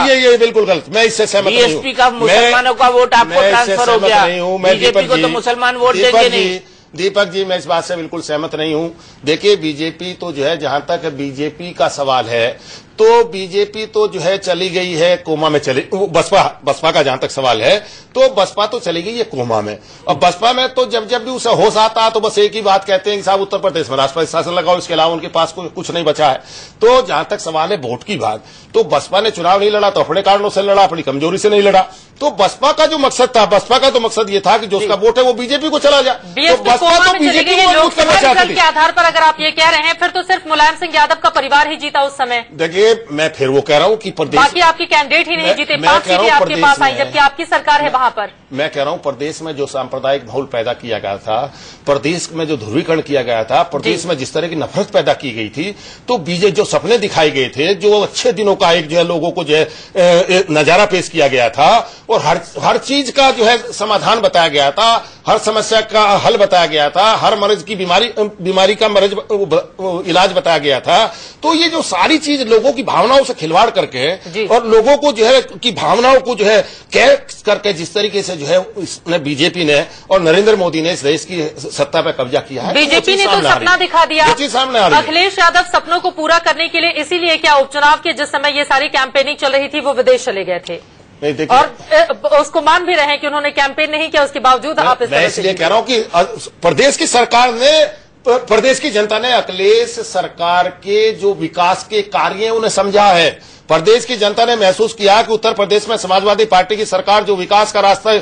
ये बिल्कुल गलत, मैं इससे सहमत नहीं हूं। बीएसपी का मुसलमानों का वोट आपको ट्रांसफर हो गया, बीजेपी को तो मुसलमान वोट देंगे नहीं। दीपक जी, मैं इस बात से बिल्कुल सहमत नहीं हूं। देखिए बीजेपी तो जो है, जहां तक बीजेपी का सवाल है, तो बीजेपी तो जो है चली गई है कोमा में, चली बसपा का जहां तक सवाल है तो बसपा तो चली गई है कोमा में। और बसपा में तो जब भी उसे होश आता तो बस एक ही बात कहते हैं कि साहब उत्तर प्रदेश में राष्ट्रपति शासन लगाओ, इसके अलावा उनके पास कुछ नहीं बचा है। तो जहां तक सवाल है वोट की बात, तो बसपा ने चुनाव नहीं लड़ा तो अपने कारणों से लड़ा, अपनी कमजोरी से नहीं लड़ा। तो बसपा का जो मकसद था, बसपा का तो मकसद ये था कि जो उसका वोट है वो बीजेपी को चला जाए। तो बसपा तो बीजेपी को मजबूत करना चाहती थी। के आधार पर अगर आप ये कह रहे हैं, फिर तो सिर्फ मुलायम सिंह यादव का परिवार ही जीता उस समय। देखिए देखिए, मैं फिर वो कह रहा हूं कि प्रदेश, बाकी आपके कैंडिडेट ही नहीं जीते, 5 सीटें आपके पास आई, जबकि आपकी सरकार है वहां पर। मैं कह रहा हूं प्रदेश में जो सांप्रदायिक माहौल पैदा किया गया था, प्रदेश में जो ध्रुवीकरण किया गया था, प्रदेश में जिस तरह की नफरत पैदा की गई थी, तो बीजेपी जो सपने दिखाए गए थे, जो अच्छे दिनों का एक जो है लोगों को जो है नजारा पेश किया गया था, और हर चीज का जो है समाधान बताया गया था, हर समस्या का हल बताया गया था, हर मरीज की बीमारी का मरीज इलाज बताया गया था। तो ये जो सारी चीज लोगों की भावनाओं से खिलवाड़ करके और लोगों को जो है की भावनाओं को जो है कैच करके जिस तरीके से जो है इसने बीजेपी ने और नरेंद्र मोदी ने इस देश की सत्ता पर कब्जा किया है, बीजेपी ने तो सपना दिखा दिया। सामने आ रही है। अखिलेश यादव सपनों को पूरा करने के लिए इसीलिए क्या उपचुनाव के जिस समय ये सारी कैंपेनिंग चल रही थी वो विदेश चले गए थे, और उसको मान भी रहे हैं कि उन्होंने कैंपेन नहीं किया, उसके बावजूद आप मैं इसलिए कह रहा हूं कि प्रदेश की सरकार ने, प्रदेश की जनता ने अखिलेश सरकार के जो विकास के कार्य उन्हें समझा है। प्रदेश की जनता ने महसूस किया कि उत्तर प्रदेश में समाजवादी पार्टी की सरकार जो विकास का रास्ता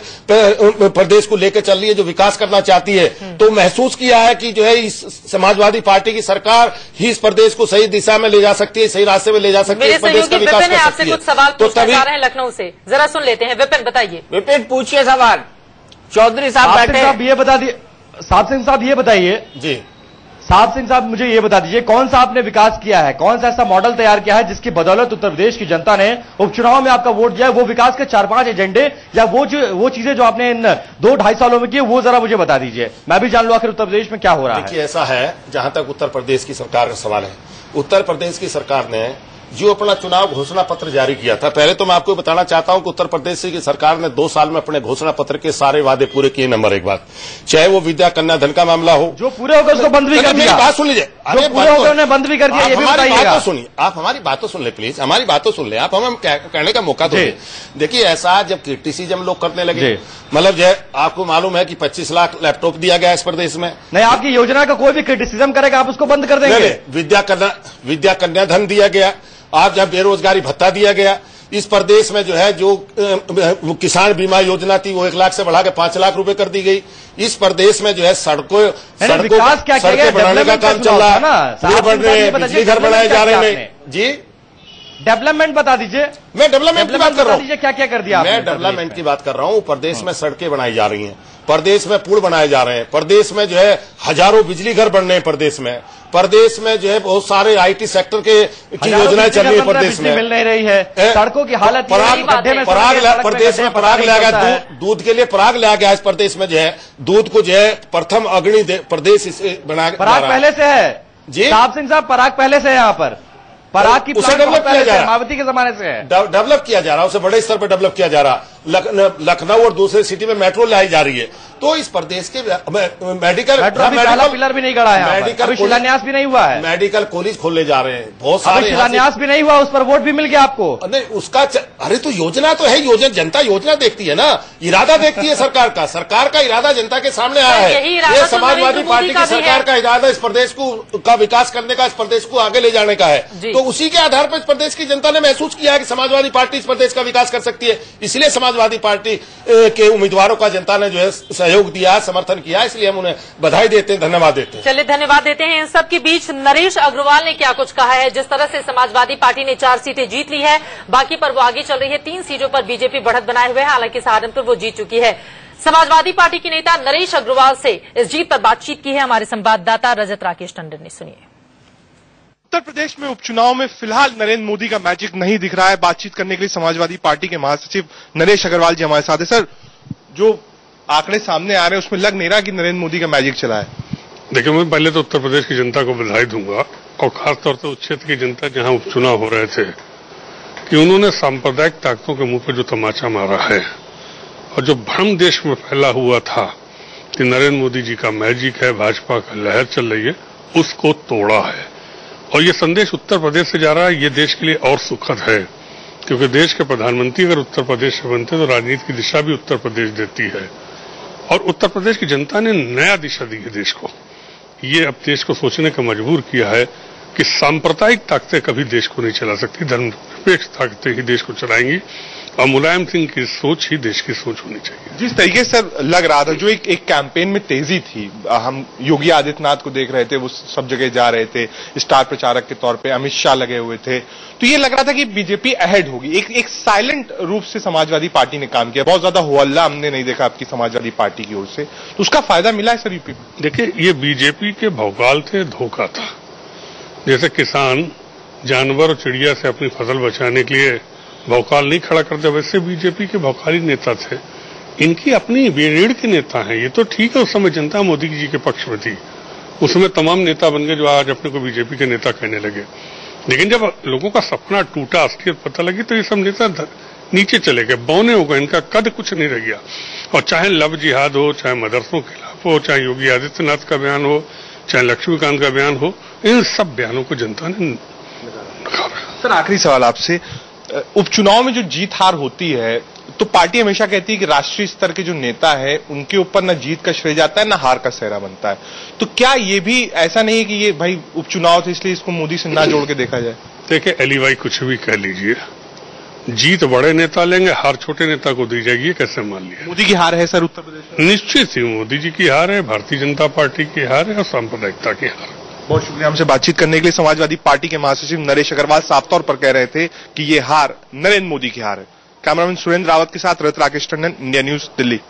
प्रदेश को लेकर चल रही है, जो विकास करना चाहती है, तो महसूस किया है कि जो है इस समाजवादी पार्टी की सरकार ही इस प्रदेश को सही दिशा में ले जा सकती है, सही रास्ते में ले जा सकती है, प्रदेश का विकास कर सकती है। कुछ सवाल पूछना चाह रहे हैं लखनऊ से, जरा सुन लेते हैं। विपिन बताइए। विपिन पूछिए सवाल। चौधरी साहब बैठे। ये बता दिए, साहब सिंह साहब ये बताइए जी, साहब सिंह साहब मुझे ये बता दीजिए, कौन सा आपने विकास किया है, कौन सा ऐसा मॉडल तैयार किया है जिसकी बदौलत उत्तर प्रदेश की जनता ने उपचुनाव में आपका वोट दिया है? वो विकास के 4-5 एजेंडे या वो चीजें जो आपने इन 2-2.5 सालों में की, वो जरा मुझे बता दीजिए, मैं भी जान लूं आखिर उत्तर प्रदेश में क्या हो रहा है। देखिए, ऐसा है, जहां तक उत्तर प्रदेश की सरकार का सवाल है, उत्तर प्रदेश की सरकार ने जो अपना चुनाव घोषणा पत्र जारी किया था, पहले तो मैं आपको बताना चाहता हूं कि उत्तर प्रदेश की सरकार ने 2 साल में अपने घोषणा पत्र के सारे वादे पूरे किए। नंबर एक बात, चाहे वो विद्या कन्या धन का मामला हो, जो पूरे होकर उसको बंद भी कर दिया। बात सुन लीजिए, अरे बंद भी कर दिया, ये भी बताइएगा। सुनिए, आप हमारी बात तो सुन ले प्लीज, हमारी बात तो सुन ले, आप हमें कहने का मौका दो। देखिए, ऐसा जब क्रिटिसिज्म लोग करने लगे, मतलब जो आपको मालूम है कि 25 लाख लैपटॉप दिया गया इस प्रदेश में, नहीं आपकी योजना का कोई भी क्रिटिसिज्म करेगा आप उसको बंद कर देंगे। विद्या कन्या धन दिया गया, आप जब बेरोजगारी भत्ता दिया गया, इस प्रदेश में जो है जो किसान बीमा योजना थी वो 1 लाख से बढ़ा के 5 लाख रुपए कर दी गई। इस प्रदेश में जो है सड़कों सड़कें बनाने का काम चल रहा है, पुल बन रहे हैं, बिजली घर बनाए जा रहे हैं। जी, डेवलपमेंट बता दीजिए। मैं डेवलपमेंट की बात कर रहा हूँ, क्या क्या कर दिया मैं डेवलपमेंट की बात कर रहा हूँ। प्रदेश में सड़कें बनाई जा रही हैं, प्रदेश में पुल बनाए जा रहे हैं, प्रदेश में जो है हजारों बिजली घर बन रहे हैं, प्रदेश में जो है बहुत सारे IT सेक्टर की योजनाएं चल रही है, प्रदेश में मिल नहीं रही है, सड़कों की हालत प्रदेश में पराग लाया गया, दूध के लिए पराग लाया गया। इस प्रदेश में जो है दूध को जो है प्रथम अग्रणी प्रदेश बना, पराग पहले से है जी साहब सिंह साहब, पराग पहले से है यहाँ पर, पराग की उसे डेवलप किया जा रहा है, मायावती के जमाने से है, डेवलप किया जा रहा है, उसे बड़े स्तर पर डेवलप किया जा रहा है। लखनऊ और दूसरे सिटी में मेट्रो लाई जा रही है। तो इस प्रदेश के मेडिकल पिलर भी नहीं गड़ा है, मेडिकल शिलान्यास भी नहीं हुआ है, मेडिकल कॉलेज खोलने जा रहे हैं, बहुत सारे शिलान्यास भी नहीं हुआ, उस पर वोट भी मिल गया आपको। नहीं उसका अरे तो योजना तो है, योजना जनता योजना देखती है ना, इरादा देखती है सरकार का इरादा जनता के सामने आया है। ये समाजवादी पार्टी की सरकार का इरादा इस प्रदेश का विकास करने का, इस प्रदेश को आगे ले जाने का है। तो उसी के आधार पर इस प्रदेश की जनता ने महसूस किया कि समाजवादी पार्टी इस प्रदेश का विकास कर सकती है, इसलिए समाजवादी पार्टी के उम्मीदवारों का जनता ने जो है सहयोग दिया, समर्थन किया, इसलिए हम उन्हें बधाई देते हैं, धन्यवाद देते हैं। चलिए धन्यवाद देते हैं। इन सब के बीच नरेश अग्रवाल ने क्या कुछ कहा है। जिस तरह से समाजवादी पार्टी ने 4 सीटें जीत ली है, बाकी पर वो आगे चल रही है, 3 सीटों पर बीजेपी बढ़त बनाए हुए है, हालांकि सहारनपुर वो जीत चुकी है। समाजवादी पार्टी के नेता नरेश अग्रवाल से इस जीत पर बातचीत की है हमारे संवाददाता रजत राकेश टंडन ने, सुनिए। उत्तर प्रदेश में उपचुनाव में फिलहाल नरेंद्र मोदी का मैजिक नहीं दिख रहा है। बातचीत करने के लिए समाजवादी पार्टी के महासचिव नरेश अग्रवाल जी हमारे साथ है। सर, जो आंकड़े सामने आ रहे हैं उसमें लग नहीं रहा कि नरेंद्र मोदी का मैजिक चला है। देखिए, मैं पहले तो उत्तर प्रदेश की जनता को बधाई दूंगा, और खासतौर से उस क्षेत्र की जनता जहां उपचुनाव हो रहे थे, कि उन्होंने सांप्रदायिक ताकतों के मुंह पर जो तमाचा मारा है और जो भ्रम देश में फैला हुआ था कि नरेंद्र मोदी जी का मैजिक है, भाजपा का लहर चल रही है, उसको तोड़ा है। और ये संदेश उत्तर प्रदेश से जा रहा है, ये देश के लिए और सुखद है, क्योंकि देश के प्रधानमंत्री अगर उत्तर प्रदेश से बनते तो राजनीति की दिशा भी उत्तर प्रदेश देती है। और उत्तर प्रदेश की जनता ने नया दिशा दी है देश को। ये अब देश को सोचने का मजबूर किया है कि सांप्रदायिक ताकतें कभी देश को नहीं चला सकती, धर्मनिरपेक्ष ताकतें ही देश को चलाएंगी। और मुलायम सिंह की सोच ही देश की सोच होनी चाहिए। जिस तरीके से लग रहा था, जो एक कैंपेन में तेजी थी, हम योगी आदित्यनाथ को देख रहे थे, वो सब जगह जा रहे थे, स्टार प्रचारक के तौर पे अमित शाह लगे हुए थे, तो ये लग रहा था कि बीजेपी अहेड होगी। एक साइलेंट रूप से समाजवादी पार्टी ने काम किया, बहुत ज्यादा होहल्ला हमने नहीं देखा आपकी समाजवादी पार्टी की ओर से, तो उसका फायदा मिला है सर यूपी में? देखिए, ये बीजेपी के भौकाल थे, धोखा था। जैसे किसान जानवर और चिड़िया से अपनी फसल बचाने के लिए भौकाल नहीं खड़ा करते, वैसे बीजेपी के भौकाली नेता थे। इनकी अपनी रीढ़ के नेता हैं। ये तो ठीक है, उस समय जनता मोदी जी के पक्ष में थी, उसमें तमाम नेता बन गए जो आज अपने को बीजेपी के नेता कहने लगे। लेकिन जब लोगों का सपना टूटा, असलियत पता लगी, तो ये सब नेता नीचे चले गए, बौने हो गए, इनका कद कुछ नहीं रह गया। और चाहे लव जिहाद हो, चाहे मदरसों के खिलाफ हो, चाहे योगी आदित्यनाथ का बयान हो, चाहे लक्ष्मीकांत का बयान हो, इन सब बयानों को जनता ने नकारा। सर, आखिरी सवाल आपसे, उपचुनाव में जो जीत हार होती है तो पार्टी हमेशा कहती है कि राष्ट्रीय स्तर के जो नेता है उनके ऊपर न जीत का श्रेय जाता है, न हार का सेहरा बनता है, तो क्या ये भी ऐसा नहीं है कि ये भाई उपचुनाव थे इसलिए इसको मोदी से ना जोड़ के देखा जाए? देखिए, एलीवाई कुछ भी कह लीजिए, जीत बड़े नेता लेंगे, हार छोटे नेता को दी जाएगी, कैसे मान लिया? मोदी की हार है सर उत्तर प्रदेश में? निश्चित ही मोदी जी की हार है, भारतीय जनता पार्टी की हार है और सांप्रदायिकता की हार है। बहुत शुक्रिया हमसे बातचीत करने के लिए। समाजवादी पार्टी के महासचिव नरेश अग्रवाल साफ तौर पर कह रहे थे कि ये हार नरेंद्र मोदी की हार है। कैमरामैन सुरेंद्र रावत के साथ रत राकेश टंडन, इंडिया न्यूज, दिल्ली।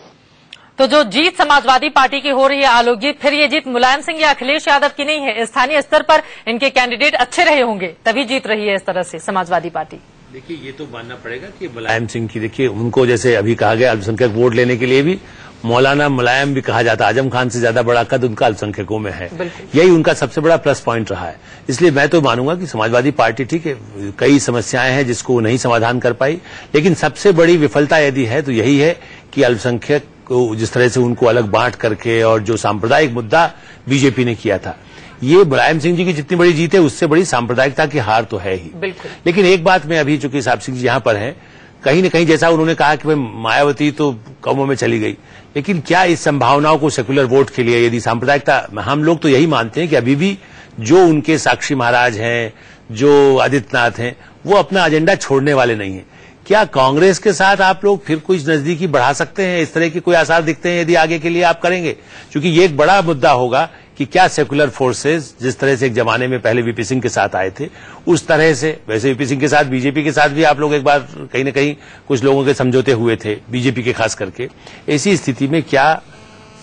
तो जो जीत समाजवादी पार्टी की हो रही है आलोक जी, फिर ये जीत मुलायम सिंह या अखिलेश यादव की नहीं है, स्थानीय स्तर पर इनके कैंडिडेट अच्छे रहे होंगे तभी जीत रही है इस तरह से समाजवादी पार्टी। देखिए, ये तो मानना पड़ेगा कि मुलायम सिंह की, देखिए उनको जैसे अभी कहा गया अल्पसंख्यक वोट लेने के लिए भी मौलाना मुलायम भी कहा जाता, आजम खान से ज्यादा बड़ा कद उनका अल्पसंख्यकों में है, यही उनका सबसे बड़ा प्लस पॉइंट रहा है। इसलिए मैं तो मानूंगा कि समाजवादी पार्टी, ठीक है, कई समस्याएं हैं जिसको नहीं समाधान कर पाई, लेकिन सबसे बड़ी विफलता यदि है तो यही है कि अल्पसंख्यक को जिस तरह से उनको अलग बांट करके और जो सांप्रदायिक मुद्दा बीजेपी ने किया था, ये मुलायम सिंह जी की जितनी बड़ी जीत है उससे बड़ी सांप्रदायिकता की हार तो है ही। लेकिन एक बात मैं अभी, चूंकि साहब सिंह जी यहां पर हैं, कहीं न कहीं जैसा उन्होंने कहा कि भाई मायावती तो कौमों में चली गई, लेकिन क्या इस संभावनाओं को सेकुलर वोट के लिए यदि सांप्रदायिकता, हम लोग तो यही मानते हैं कि अभी भी जो उनके साक्षी महाराज हैं, जो आदित्यनाथ हैं, वो अपना एजेंडा छोड़ने वाले नहीं है। क्या कांग्रेस के साथ आप लोग फिर कुछ नजदीकी बढ़ा सकते हैं? इस तरह के कोई आसार दिखते हैं यदि आगे के लिए आप करेंगे? क्योंकि ये एक बड़ा मुद्दा होगा कि क्या सेकुलर फोर्सेस जिस तरह से एक जमाने में पहले वीपी सिंह के साथ आए थे उस तरह से, वैसे वीपी सिंह के साथ बीजेपी के साथ भी आप लोग एक बार कहीं न कहीं कुछ लोगों के समझौते हुए थे, बीजेपी के खास करके, ऐसी स्थिति में क्या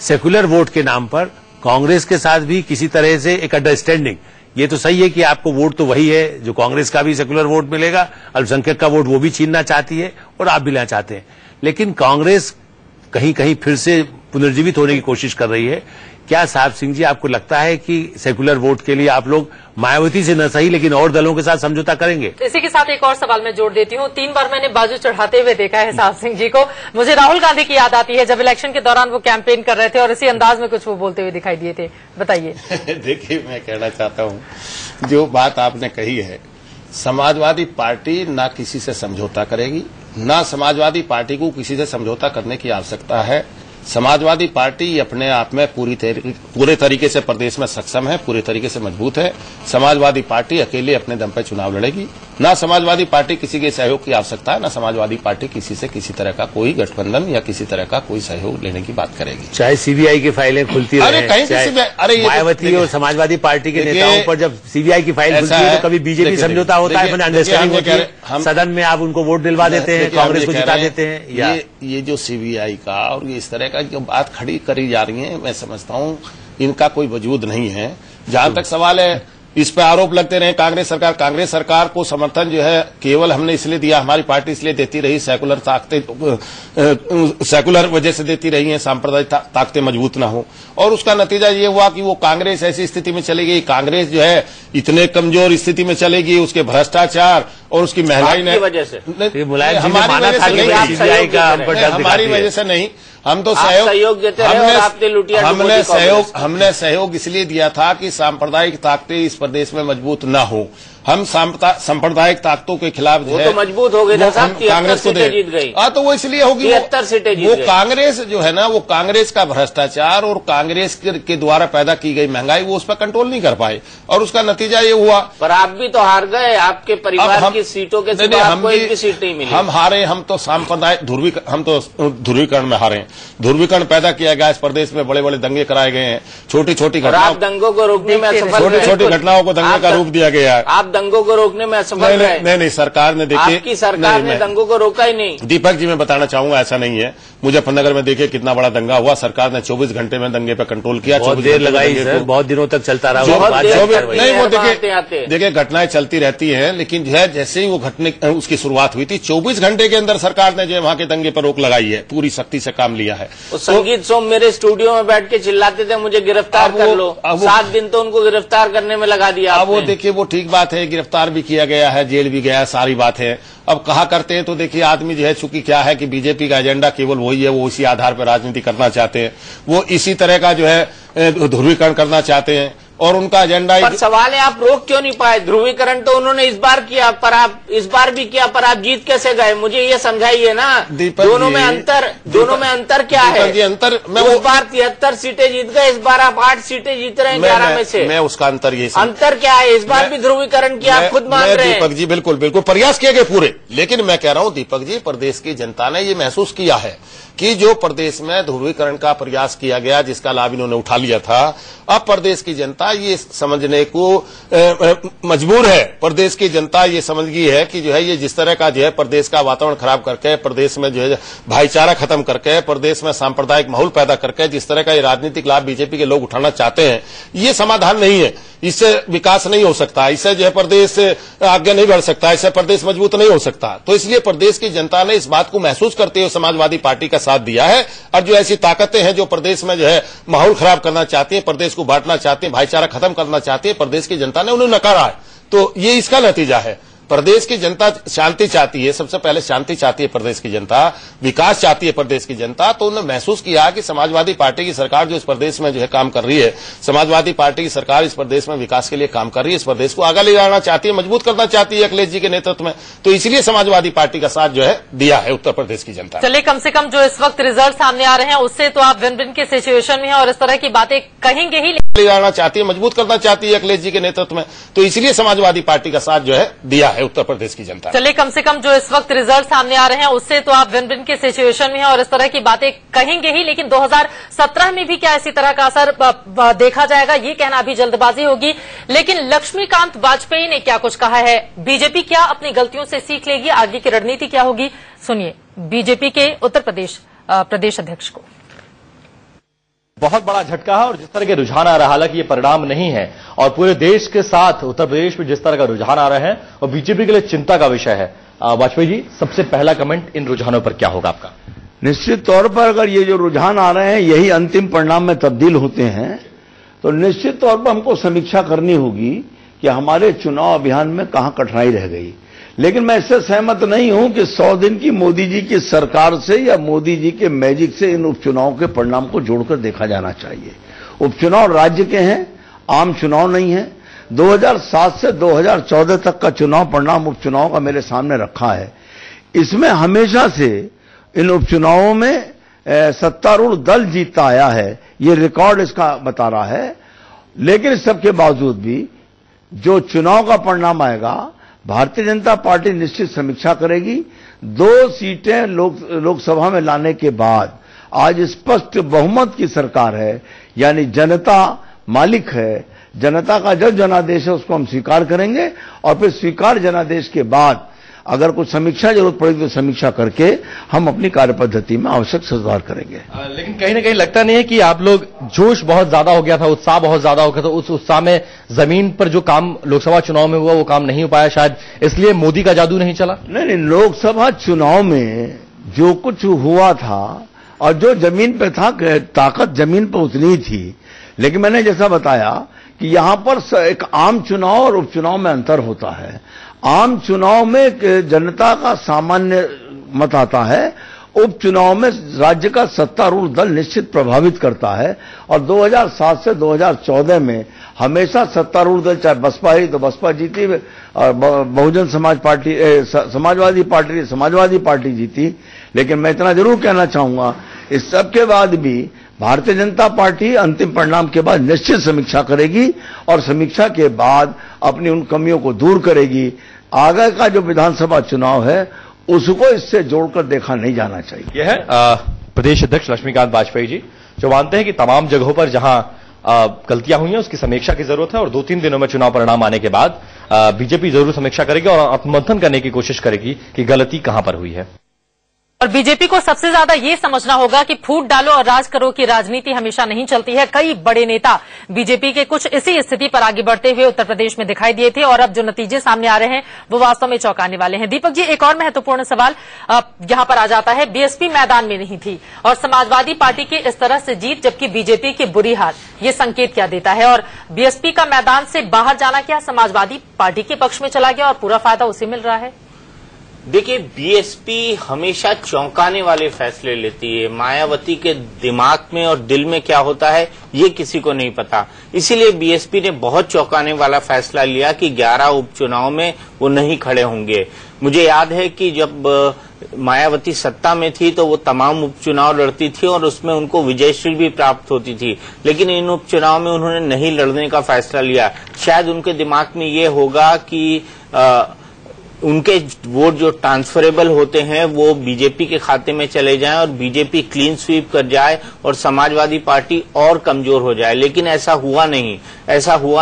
सेकुलर वोट के नाम पर कांग्रेस के साथ भी किसी तरह से एक अंडरस्टैंडिंग, ये तो सही है कि आपको वोट तो वही है जो कांग्रेस का भी सेकुलर वोट मिलेगा, अल्पसंख्यक का वोट वो भी छीनना चाहती है और आप भी लेना चाहते हैं, लेकिन कांग्रेस कहीं कहीं फिर से पुनर्जीवित होने की कोशिश कर रही है। क्या साहब सिंह जी आपको लगता है कि सेकुलर वोट के लिए आप लोग मायावती से न सही लेकिन और दलों के साथ समझौता करेंगे? इसी के साथ एक और सवाल मैं जोड़ देती हूँ। 3 बार मैंने बाजू चढ़ाते हुए देखा है साहब सिंह जी को। मुझे राहुल गांधी की याद आती है जब इलेक्शन के दौरान वो कैंपेन कर रहे थे और इसी अंदाज में कुछ वो बोलते हुए दिखाई दिए थे। बताइए। देखिए, मैं कहना चाहता हूँ, जो बात आपने कही है, समाजवादी पार्टी ना किसी से समझौता करेगी, ना समाजवादी पार्टी को किसी से समझौता करने की आवश्यकता है। समाजवादी पार्टी अपने आप में पूरे तरीके से प्रदेश में सक्षम है, पूरे तरीके से मजबूत है। समाजवादी पार्टी अकेले अपने दम पर चुनाव लड़ेगी, ना समाजवादी पार्टी किसी के सहयोग की आवश्यकता है, ना समाजवादी पार्टी किसी से किसी तरह का कोई गठबंधन या किसी तरह का कोई सहयोग लेने की बात करेगी। चाहे सीबीआई की फाइलें खुलती रहे, मायावती और समाजवादी पार्टी के नेताओं पर जब सीबीआई की फाइल खुलती है तो कभी बीजेपी समझौता होता है, अंडरस्टैंडिंग होती है, सदन में आप उनको वोट दिलवा देते हैं, कांग्रेस को जिता देते हैं। ये जो सीबीआई का और ये इस तरह का जो बात खड़ी करी जा रही है, मैं समझता हूँ इनका कोई वजूद नहीं है। जहां तक सवाल है, इस पे आरोप लगते रहे कांग्रेस सरकार को समर्थन जो है केवल हमने इसलिए दिया, हमारी पार्टी इसलिए देती रही, सेकुलर ताकतें सेकुलर वजह से देती रही हैं, सांप्रदायिक ताकतें मजबूत ना हो, और उसका नतीजा ये हुआ कि वो कांग्रेस ऐसी स्थिति में चली गई, कांग्रेस जो है इतने कमजोर स्थिति में चलेगी, उसके भ्रष्टाचार और उसकी महंगाई ने वजह से, हमारी वजह से नहीं, हम तो हमने सहयोग इसलिए दिया था कि सांप्रदायिक ताकतें इस प्रदेश में मजबूत न हो। हम सांप्रदायिक ताकतों के खिलाफ वो तो मजबूत हो गए ना साहब, कांग्रेस को जीत गई। तो वो इसलिए होगी, 73 सीटें जीत वो गई। कांग्रेस जो है ना, वो कांग्रेस का भ्रष्टाचार और कांग्रेस के द्वारा पैदा की गई महंगाई, वो उस पर कंट्रोल नहीं कर पाए और उसका नतीजा ये हुआ। पर आप भी तो हार गए, आपके परिवार की सीटों के सिवा आपको एक भी सीट नहीं मिली। हम हारे, हम तो सांप्रदायिक ध्रुवीकरण में हारे। ध्रुवीकरण पैदा किया गया इस प्रदेश में, बड़े बड़े दंगे कराए गए हैं, छोटी छोटी घटनाओं, दंगों को रोकने में असफल, छोटी छोटी घटनाओं को दंगे का रूप दिया गया है। आप दंगों को रोकने में असफल रहे। नहीं, सरकार ने देखिए, आपकी सरकार ने दंगों को रोका ही नहीं। दीपक जी मैं बताना चाहूंगा, ऐसा नहीं है। मुजफ्फरनगर में देखिए कितना बड़ा दंगा हुआ, सरकार ने 24 घंटे में दंगे पे कंट्रोल किया। बहुत देर लगाई सर, बहुत दिनों तक चलता रहा। नहीं, वो देखिए घटनाएं चलती रहती हैं, लेकिन जो है जैसे ही वो घटने उसकी शुरुआत हुई थी, 24 घंटे के अंदर सरकार ने जो है वहां के दंगे पर रोक लगाई है, पूरी सख्ती से काम लिया है। संगीत सोम मेरे स्टूडियो में बैठ के चिल्लाते थे मुझे गिरफ्तार कर लो, 7 दिन तो उनको गिरफ्तार करने में लगा दिया। अब वो देखिए, वो ठीक बात है, गिरफ्तार भी किया गया है, जेल भी गया है, सारी बात है। अब कहा करते हैं तो देखिए आदमी जो है, चूंकि क्या है कि बीजेपी का एजेंडा केवल वही है, वो इसी आधार पर राजनीति करना चाहते हैं, वो इसी तरह का जो है ध्रुवीकरण करना चाहते हैं और उनका एजेंडा। पर सवाल है आप रोक क्यों नहीं पाए? ध्रुवीकरण तो उन्होंने इस बार किया, पर आप इस बार भी किया, पर आप जीत कैसे गए? मुझे ये समझाइए ना। दोनों में अंतर क्या है? अंतर उस बार 73 सीटें जीत गए, इस बार आप 8 सीटें जीत रहे हैं 11 में से। मैं उसका अंतर ये अंतर क्या है? इस बार भी ध्रुवीकरण किया, आप खुद मान रहे हैं। दीपक जी बिल्कुल प्रयास किए गए पूरे, लेकिन मैं कह रहा हूं दीपक जी, प्रदेश की जनता ने ये महसूस किया है कि जो प्रदेश में ध्रुवीकरण का प्रयास किया गया, जिसका लाभ इन्होंने उठा लिया था, अब प्रदेश की जनता ये समझने को मजबूर है। प्रदेश की जनता ये समझ गई है कि जो है ये जिस तरह का जो है प्रदेश का वातावरण खराब करके, प्रदेश में जो है भाईचारा खत्म करके, प्रदेश में सांप्रदायिक माहौल पैदा करके जिस तरह का ये राजनीतिक लाभ बीजेपी के लोग उठाना चाहते हैं, ये समाधान नहीं है। इससे विकास नहीं हो सकता, इससे जो है प्रदेश आगे नहीं बढ़ सकता, इससे प्रदेश मजबूत नहीं हो सकता। तो इसलिए प्रदेश की जनता ने इस बात को महसूस करते हुए समाजवादी पार्टी का साथ दिया है। और जो ऐसी ताकतें हैं जो प्रदेश में जो है माहौल खराब करना चाहती है, प्रदेश को बांटना चाहती है, भाईचारा खत्म करना चाहती है, प्रदेश की जनता ने उन्हें नकारा है। तो ये इसका नतीजा है। प्रदेश की जनता शांति चाहती है, सबसे पहले शांति चाहती है प्रदेश की जनता, विकास चाहती है प्रदेश की जनता। तो उन्होंने महसूस किया कि समाजवादी पार्टी की सरकार जो इस प्रदेश में जो है काम कर रही है, समाजवादी पार्टी की सरकार इस प्रदेश में विकास के लिए काम कर रही है, इस प्रदेश को आगे ले जाना चाहती है, मजबूत करना चाहती है अखिलेश जी के नेतृत्व में। तो इसलिए समाजवादी पार्टी का साथ जो है दिया है उत्तर प्रदेश की जनता। चलिए, कम से कम जो इस वक्त रिजल्ट सामने आ रहे हैं उससे तो आप विन विन के सिचुएशन में हैं और इस तरह की बातें कहेंगे ही, ले जाना चाहती है, मजबूत करना चाहती है अखिलेश जी के नेतृत्व में। तो इसलिए समाजवादी पार्टी का साथ जो है दिया है उत्तर प्रदेश की जनता। चलिए, कम से कम जो इस वक्त रिजल्ट सामने आ रहे हैं उससे तो आप विन विन के सिचुएशन में हैं और इस तरह की बातें कहेंगे ही, लेकिन 2017 में भी क्या इसी तरह का असर देखा जाएगा, ये कहना अभी जल्दबाजी होगी। लेकिन लक्ष्मीकांत वाजपेयी ने क्या कुछ कहा है, बीजेपी क्या अपनी गलतियों से सीख लेगी, आगे की रणनीति क्या होगी, सुनिए बीजेपी के उत्तर प्रदेश अध्यक्ष को। बहुत बड़ा झटका है और जिस तरह के रुझान आ रहा है, हालांकि ये परिणाम नहीं है और पूरे देश के साथ उत्तर प्रदेश में जिस तरह का रुझान आ रहे हैं और बीजेपी के लिए चिंता का विषय है। वाजपेयी जी, सबसे पहला कमेंट इन रुझानों पर क्या होगा आपका? निश्चित तौर पर अगर ये जो रुझान आ रहे हैं यही अंतिम परिणाम में तब्दील होते हैं तो निश्चित तौर पर हमको समीक्षा करनी होगी कि हमारे चुनाव अभियान में कहां कठिनाई रह गई। लेकिन मैं इससे सहमत नहीं हूं कि 100 दिन की मोदी जी की सरकार से या मोदी जी के मैजिक से इन उपचुनाव के परिणाम को जोड़कर देखा जाना चाहिए। उपचुनाव राज्य के हैं, आम चुनाव नहीं है। 2007 से 2014 तक का चुनाव परिणाम उपचुनाव का मेरे सामने रखा है। इसमें हमेशा से इन उपचुनावों में सत्तारूढ़ दल जीतता आया है, ये रिकॉर्ड इसका बता रहा है। लेकिन इस सबके बावजूद भी जो चुनाव का परिणाम आएगा, भारतीय जनता पार्टी निश्चित समीक्षा करेगी। 2 सीटें लोकसभा में लाने के बाद आज स्पष्ट बहुमत की सरकार है, यानी जनता मालिक है। जनता का जो जनादेश है उसको हम स्वीकार करेंगे और फिर स्वीकार जनादेश के बाद अगर कुछ समीक्षा जरूरत पड़ेगी तो समीक्षा करके हम अपनी कार्यपद्धति में आवश्यक सुधार करेंगे। लेकिन कहीं ना कहीं लगता नहीं है कि आप लोग, जोश बहुत ज्यादा हो गया था, उत्साह बहुत ज्यादा हो गया था, उस उत्साह में जमीन पर जो काम लोकसभा चुनाव में हुआ वो काम नहीं हो पाया, शायद इसलिए मोदी का जादू नहीं चला? नहीं, लोकसभा चुनाव में जो कुछ हुआ था और जो जमीन पर था, ताकत जमीन पर उतनी थी। लेकिन मैंने जैसा बताया कि यहां पर एक आम चुनाव और उपचुनाव में अंतर होता है। आम चुनाव में जनता का सामान्य मत आता है उपचुनाव में राज्य का सत्तारूढ़ दल निश्चित प्रभावित करता है और 2007 से 2014 में हमेशा सत्तारूढ़ दल चाहे बसपा ही तो बसपा जीती और बहुजन समाज पार्टी समाजवादी पार्टी जीती। लेकिन मैं इतना जरूर कहना चाहूंगा, इस सब के बाद भी भारतीय जनता पार्टी अंतिम परिणाम के बाद निश्चित समीक्षा करेगी और समीक्षा के बाद अपनी उन कमियों को दूर करेगी। आगे का जो विधानसभा चुनाव है उसको इससे जोड़कर देखा नहीं जाना चाहिए। यह है प्रदेश अध्यक्ष लक्ष्मीकांत वाजपेयी जी, जो मानते हैं कि तमाम जगहों पर जहां गलतियां हुई हैं उसकी समीक्षा की जरूरत है और 2-3 दिनों में चुनाव परिणाम आने के बाद बीजेपी जरूर समीक्षा करेगी और आत्ममंथन करने की कोशिश करेगी कि गलती कहां पर हुई है। और बीजेपी को सबसे ज्यादा ये समझना होगा कि फूट डालो और राज करो की राजनीति हमेशा नहीं चलती है। कई बड़े नेता बीजेपी के कुछ इसी स्थिति पर आगे बढ़ते हुए उत्तर प्रदेश में दिखाई दिए थे और अब जो नतीजे सामने आ रहे हैं वो वास्तव में चौंकाने वाले हैं। दीपक जी, एक और महत्वपूर्ण सवाल यहां पर आ जाता है। बीएसपी मैदान में नहीं थी और समाजवादी पार्टी की इस तरह से जीत, जबकि बीजेपी की बुरी हार, ये संकेत क्या देता है? और बीएसपी का मैदान से बाहर जाना क्या समाजवादी पार्टी के पक्ष में चला गया और पूरा फायदा उसे मिल रहा है? देखिए, बीएसपी हमेशा चौंकाने वाले फैसले लेती है। मायावती के दिमाग में और दिल में क्या होता है ये किसी को नहीं पता। इसीलिए बीएसपी ने बहुत चौंकाने वाला फैसला लिया कि 11 उपचुनाव में वो नहीं खड़े होंगे। मुझे याद है कि जब मायावती सत्ता में थी तो वो तमाम उपचुनाव लड़ती थी और उसमें उनको विजयश्री भी प्राप्त होती थी, लेकिन इन उपचुनाव में उन्होंने नहीं लड़ने का फैसला लिया। शायद उनके दिमाग में ये होगा कि उनके वोट जो ट्रांसफरेबल होते हैं वो बीजेपी के खाते में चले जाएं और बीजेपी क्लीन स्वीप कर जाए और समाजवादी पार्टी और कमजोर हो जाए। लेकिन ऐसा हुआ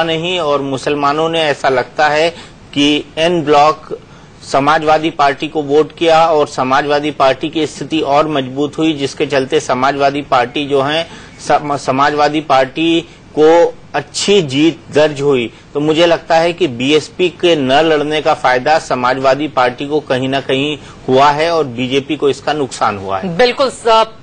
नहीं और मुसलमानों ने, ऐसा लगता है कि एन ब्लॉक समाजवादी पार्टी को वोट किया और समाजवादी पार्टी की स्थिति और मजबूत हुई, जिसके चलते समाजवादी पार्टी जो है समाजवादी पार्टी को अच्छी जीत दर्ज हुई। तो मुझे लगता है कि बीएसपी के न लड़ने का फायदा समाजवादी पार्टी को कहीं न कहीं हुआ है और बीजेपी को इसका नुकसान हुआ है। बिल्कुल,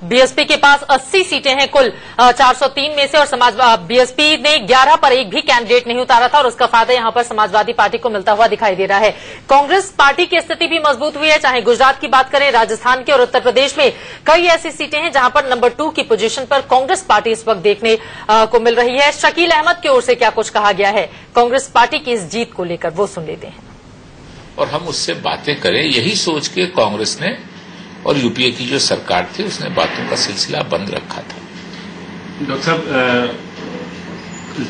बीएसपी के पास 80 सीटें हैं कुल 403 में से और बीएसपी ने 11 पर एक भी कैंडिडेट नहीं उतारा था और उसका फायदा यहां पर समाजवादी पार्टी को मिलता हुआ दिखाई दे रहा है। कांग्रेस पार्टी की स्थिति भी मजबूत हुई है, चाहे गुजरात की बात करें, राजस्थान की और उत्तर प्रदेश में कई ऐसी सीटें हैं जहां पर नंबर 2 की पोजीशन पर कांग्रेस पार्टी इस वक्त देखने को मिल रही है। शकील अहमद की ओर से क्या कुछ कहा गया है कांग्रेस पार्टी की इस जीत को लेकर, वो सुन लेते हैं। और हम उससे बातें करें, यही सोच के कांग्रेस ने और यूपीए की जो सरकार थी उसने बातों का सिलसिला बंद रखा था। डॉक्टर साहब,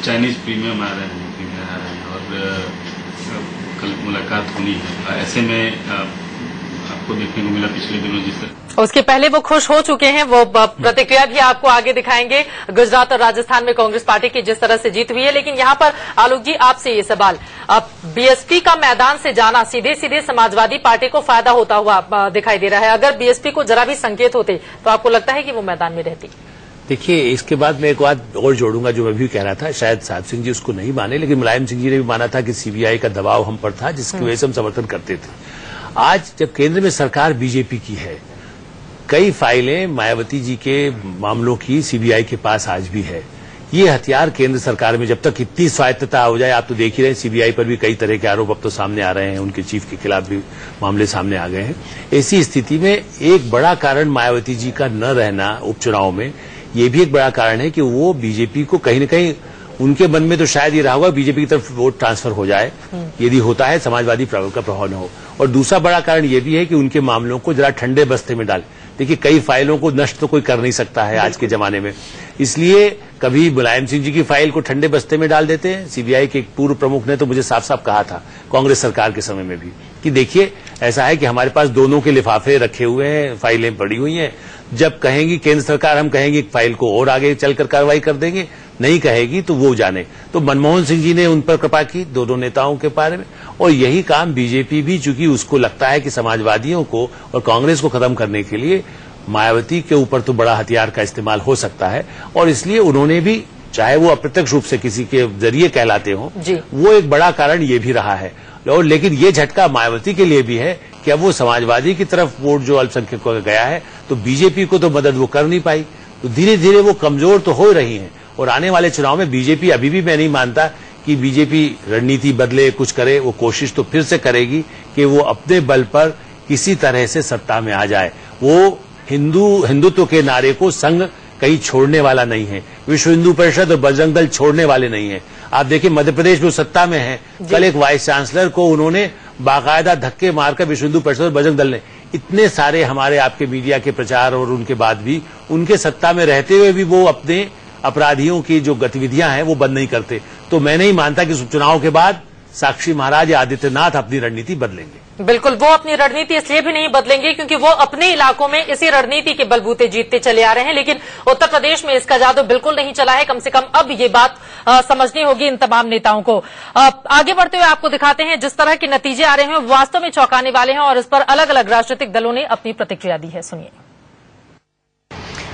चाइनीज प्रीमियम आ रहे हैं और कल मुलाकात होनी है, ऐसे में आपको देखने को मिला पिछले दिनों जिस तरह उसके पहले वो खुश हो चुके हैं, वो प्रतिक्रिया भी आपको आगे दिखाएंगे। गुजरात और राजस्थान में कांग्रेस पार्टी की जिस तरह से जीत हुई है, लेकिन यहां पर आलोक जी आपसे ये सवाल, अब बीएसपी का मैदान से जाना सीधे सीधे समाजवादी पार्टी को फायदा होता हुआ दिखाई दे रहा है। अगर बीएसपी को जरा भी संकेत होते तो आपको लगता है कि वो मैदान में रहती? देखिए, इसके बाद मैं एक बात और जोड़ूंगा जो मैं भी कह रहा था, शायद साहब सिंह जी उसको नहीं माने, लेकिन मुलायम सिंह जी ने भी माना था कि सीबीआई का दबाव हम पर था, जिसकी वजह से हम समर्थन करते थे। आज जब केंद्र में सरकार बीजेपी की है, कई फाइलें मायावती जी के मामलों की सीबीआई के पास आज भी है। ये हथियार केंद्र सरकार में जब तक इतनी स्वायत्तता हो जाए, आप तो देख ही रहे हैं सीबीआई पर भी कई तरह के आरोप अब तो सामने आ रहे हैं, उनके चीफ के खिलाफ भी मामले सामने आ गए हैं। ऐसी स्थिति में एक बड़ा कारण मायावती जी का न रहना उपचुनाव में, ये भी एक बड़ा कारण है कि वो बीजेपी को कहीं न कहीं, उनके मन में तो शायद ये रहा होगा बीजेपी की तरफ वोट ट्रांसफर हो जाए, यदि होता है समाजवादी का प्रभाव न हो। और दूसरा बड़ा कारण ये भी है कि उनके मामलों को जरा ठंडे बस्ते में डाले। देखिए, कई फाइलों को नष्ट तो कोई कर नहीं सकता है आज के जमाने में, इसलिए कभी मुलायम सिंह जी की फाइल को ठंडे बस्ते में डाल देते हैं। सीबीआई के एक पूर्व प्रमुख ने तो मुझे साफ साफ कहा था कांग्रेस सरकार के समय में भी कि देखिए, ऐसा है कि हमारे पास दोनों के लिफाफे रखे हुए हैं, फाइलें पड़ी हुई हैं, जब कहेंगी केंद्र सरकार, हम कहेंगे फाइल को और आगे चलकर कार्रवाई कर देंगे, नहीं कहेगी तो वो जाने। तो मनमोहन सिंह जी ने उन पर कृपा की, दोनों नेताओं के बारे में, और यही काम बीजेपी भी, चूंकि उसको लगता है कि समाजवादियों को और कांग्रेस को खत्म करने के लिए मायावती के ऊपर तो बड़ा हथियार का इस्तेमाल हो सकता है, और इसलिए उन्होंने भी, चाहे वो अप्रत्यक्ष रूप से किसी के जरिए कहलाते हों, वो एक बड़ा कारण ये भी रहा है। और लेकिन ये झटका मायावती के लिए भी है कि अब वो समाजवादी की तरफ वोट जो अल्पसंख्यकों का गया है, तो बीजेपी को तो मदद वो कर नहीं पाई, तो धीरे धीरे वो कमजोर तो हो रही है। और आने वाले चुनाव में बीजेपी, अभी भी मैं नहीं मानता कि बीजेपी रणनीति बदले, कुछ करे, वो कोशिश तो फिर से करेगी कि वो अपने बल पर किसी तरह से सत्ता में आ जाए। वो हिंदुत्व के नारे को संघ कहीं छोड़ने वाला नहीं है। विश्व हिंदू परिषद और बजरंग दल छोड़ने वाले नहीं है। आप देखिए मध्य प्रदेश में सत्ता में है, कल एक वाइस चांसलर को उन्होंने बाकायदा धक्के मारकर विश्व हिंदू परिषद और बजरंग दल ने, इतने सारे हमारे आपके मीडिया के प्रचार और उनके बाद भी उनके सत्ता में रहते हुए भी वो अपने अपराधियों की जो गतिविधियां हैं वो बंद नहीं करते। तो मैं नहीं मानता कि इस उपचुनाव के बाद साक्षी महाराज या आदित्यनाथ अपनी रणनीति बदलेंगे। बिल्कुल, वो अपनी रणनीति इसलिए भी नहीं बदलेंगे क्योंकि वो अपने इलाकों में इसी रणनीति के बलबूते जीतते चले आ रहे हैं, लेकिन उत्तर प्रदेश में इसका जादू बिल्कुल नहीं चला है। कम से कम अब ये बात समझनी होगी इन तमाम नेताओं को। आगे बढ़ते हुए आपको दिखाते हैं जिस तरह के नतीजे आ रहे हैं वो वास्तव में चौंकाने वाले हैं और इस पर अलग अलग राजनीतिक दलों ने अपनी प्रतिक्रिया दी है। सुनिए।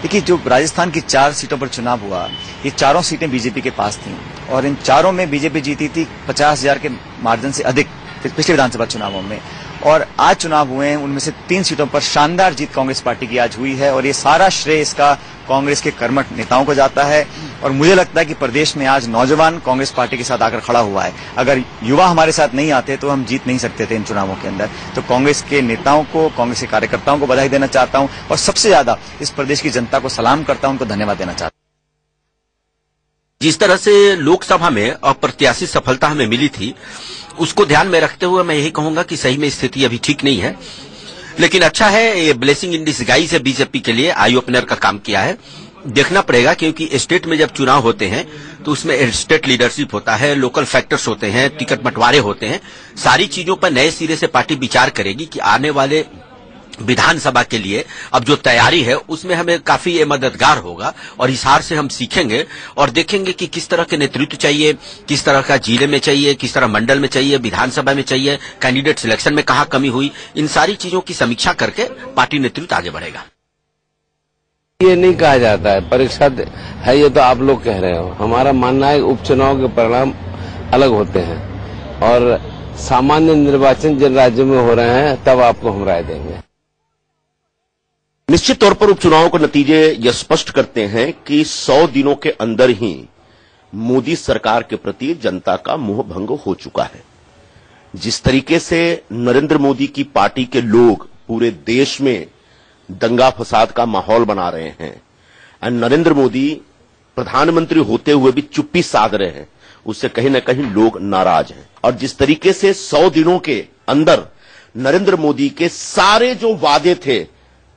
देखिए, जो राजस्थान की 4 सीटों पर चुनाव हुआ, ये चारों सीटें बीजेपी के पास थीं और इन चारों में बीजेपी जीती थी 50,000 के मार्जिन से अधिक पिछले विधानसभा चुनावों में। और आज चुनाव हुए हैं, उनमें से 3 सीटों पर शानदार जीत कांग्रेस पार्टी की आज हुई है और ये सारा श्रेय इसका कांग्रेस के कर्मठ नेताओं को जाता है। और मुझे लगता है कि प्रदेश में आज नौजवान कांग्रेस पार्टी के साथ आकर खड़ा हुआ है। अगर युवा हमारे साथ नहीं आते तो हम जीत नहीं सकते थे इन चुनावों के अंदर। तो कांग्रेस के नेताओं को, कांग्रेस के कार्यकर्ताओं को बधाई देना चाहता हूं और सबसे ज्यादा इस प्रदेश की जनता को सलाम करता हूं, उनको धन्यवाद देना चाहता हूं। जिस तरह से लोकसभा में अप्रत्याशित सफलता हमें मिली थी, उसको ध्यान में रखते हुए मैं यही कहूंगा कि सही में स्थिति अभी ठीक नहीं है, लेकिन अच्छा है, ये ब्लेसिंग इन डिसगाइज है बीजेपी के लिए, आई ओपनर का काम किया है। देखना पड़ेगा क्योंकि स्टेट में जब चुनाव होते हैं तो उसमें स्टेट लीडरशिप होता है, लोकल फैक्टर्स होते हैं, टिकट बंटवारे होते हैं, सारी चीजों पर नए सिरे से पार्टी विचार करेगी कि आने वाले विधानसभा के लिए अब जो तैयारी है उसमें हमें काफी ये मददगार होगा और इस हार से हम सीखेंगे और देखेंगे कि किस तरह के नेतृत्व चाहिए, किस तरह का जिले में चाहिए, किस तरह मंडल में चाहिए, विधानसभा में चाहिए, कैंडिडेट सिलेक्शन में कहाँ कमी हुई, इन सारी चीजों की समीक्षा करके पार्टी नेतृत्व आगे बढ़ेगा। ये नहीं कहा जाता है परीक्षा है, ये तो आप लोग कह रहे हो। हमारा मानना है उपचुनाव के परिणाम अलग होते हैं और सामान्य निर्वाचन जिन राज्यों में हो रहे हैं तब आपको हम राय देंगे। निश्चित तौर पर उपचुनावों के नतीजे यह स्पष्ट करते हैं कि 100 दिनों के अंदर ही मोदी सरकार के प्रति जनता का मोह भंग हो चुका है। जिस तरीके से नरेंद्र मोदी की पार्टी के लोग पूरे देश में दंगा फसाद का माहौल बना रहे हैं और नरेंद्र मोदी प्रधानमंत्री होते हुए भी चुप्पी साध रहे हैं, उससे कहीं न कहीं लोग नाराज हैं। और जिस तरीके से 100 दिनों के अंदर नरेंद्र मोदी के सारे जो वादे थे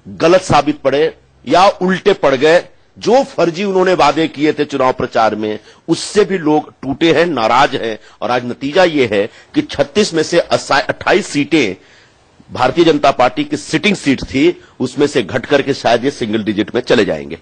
गलत साबित पड़े या उल्टे पड़ गए, जो फर्जी उन्होंने वादे किए थे चुनाव प्रचार में उससे भी लोग टूटे हैं, नाराज हैं। और आज नतीजा यह है कि 36 में से 28 सीटें भारतीय जनता पार्टी की सिटिंग सीट थी, उसमें से घट करके शायद ये सिंगल डिजिट में चले जाएंगे।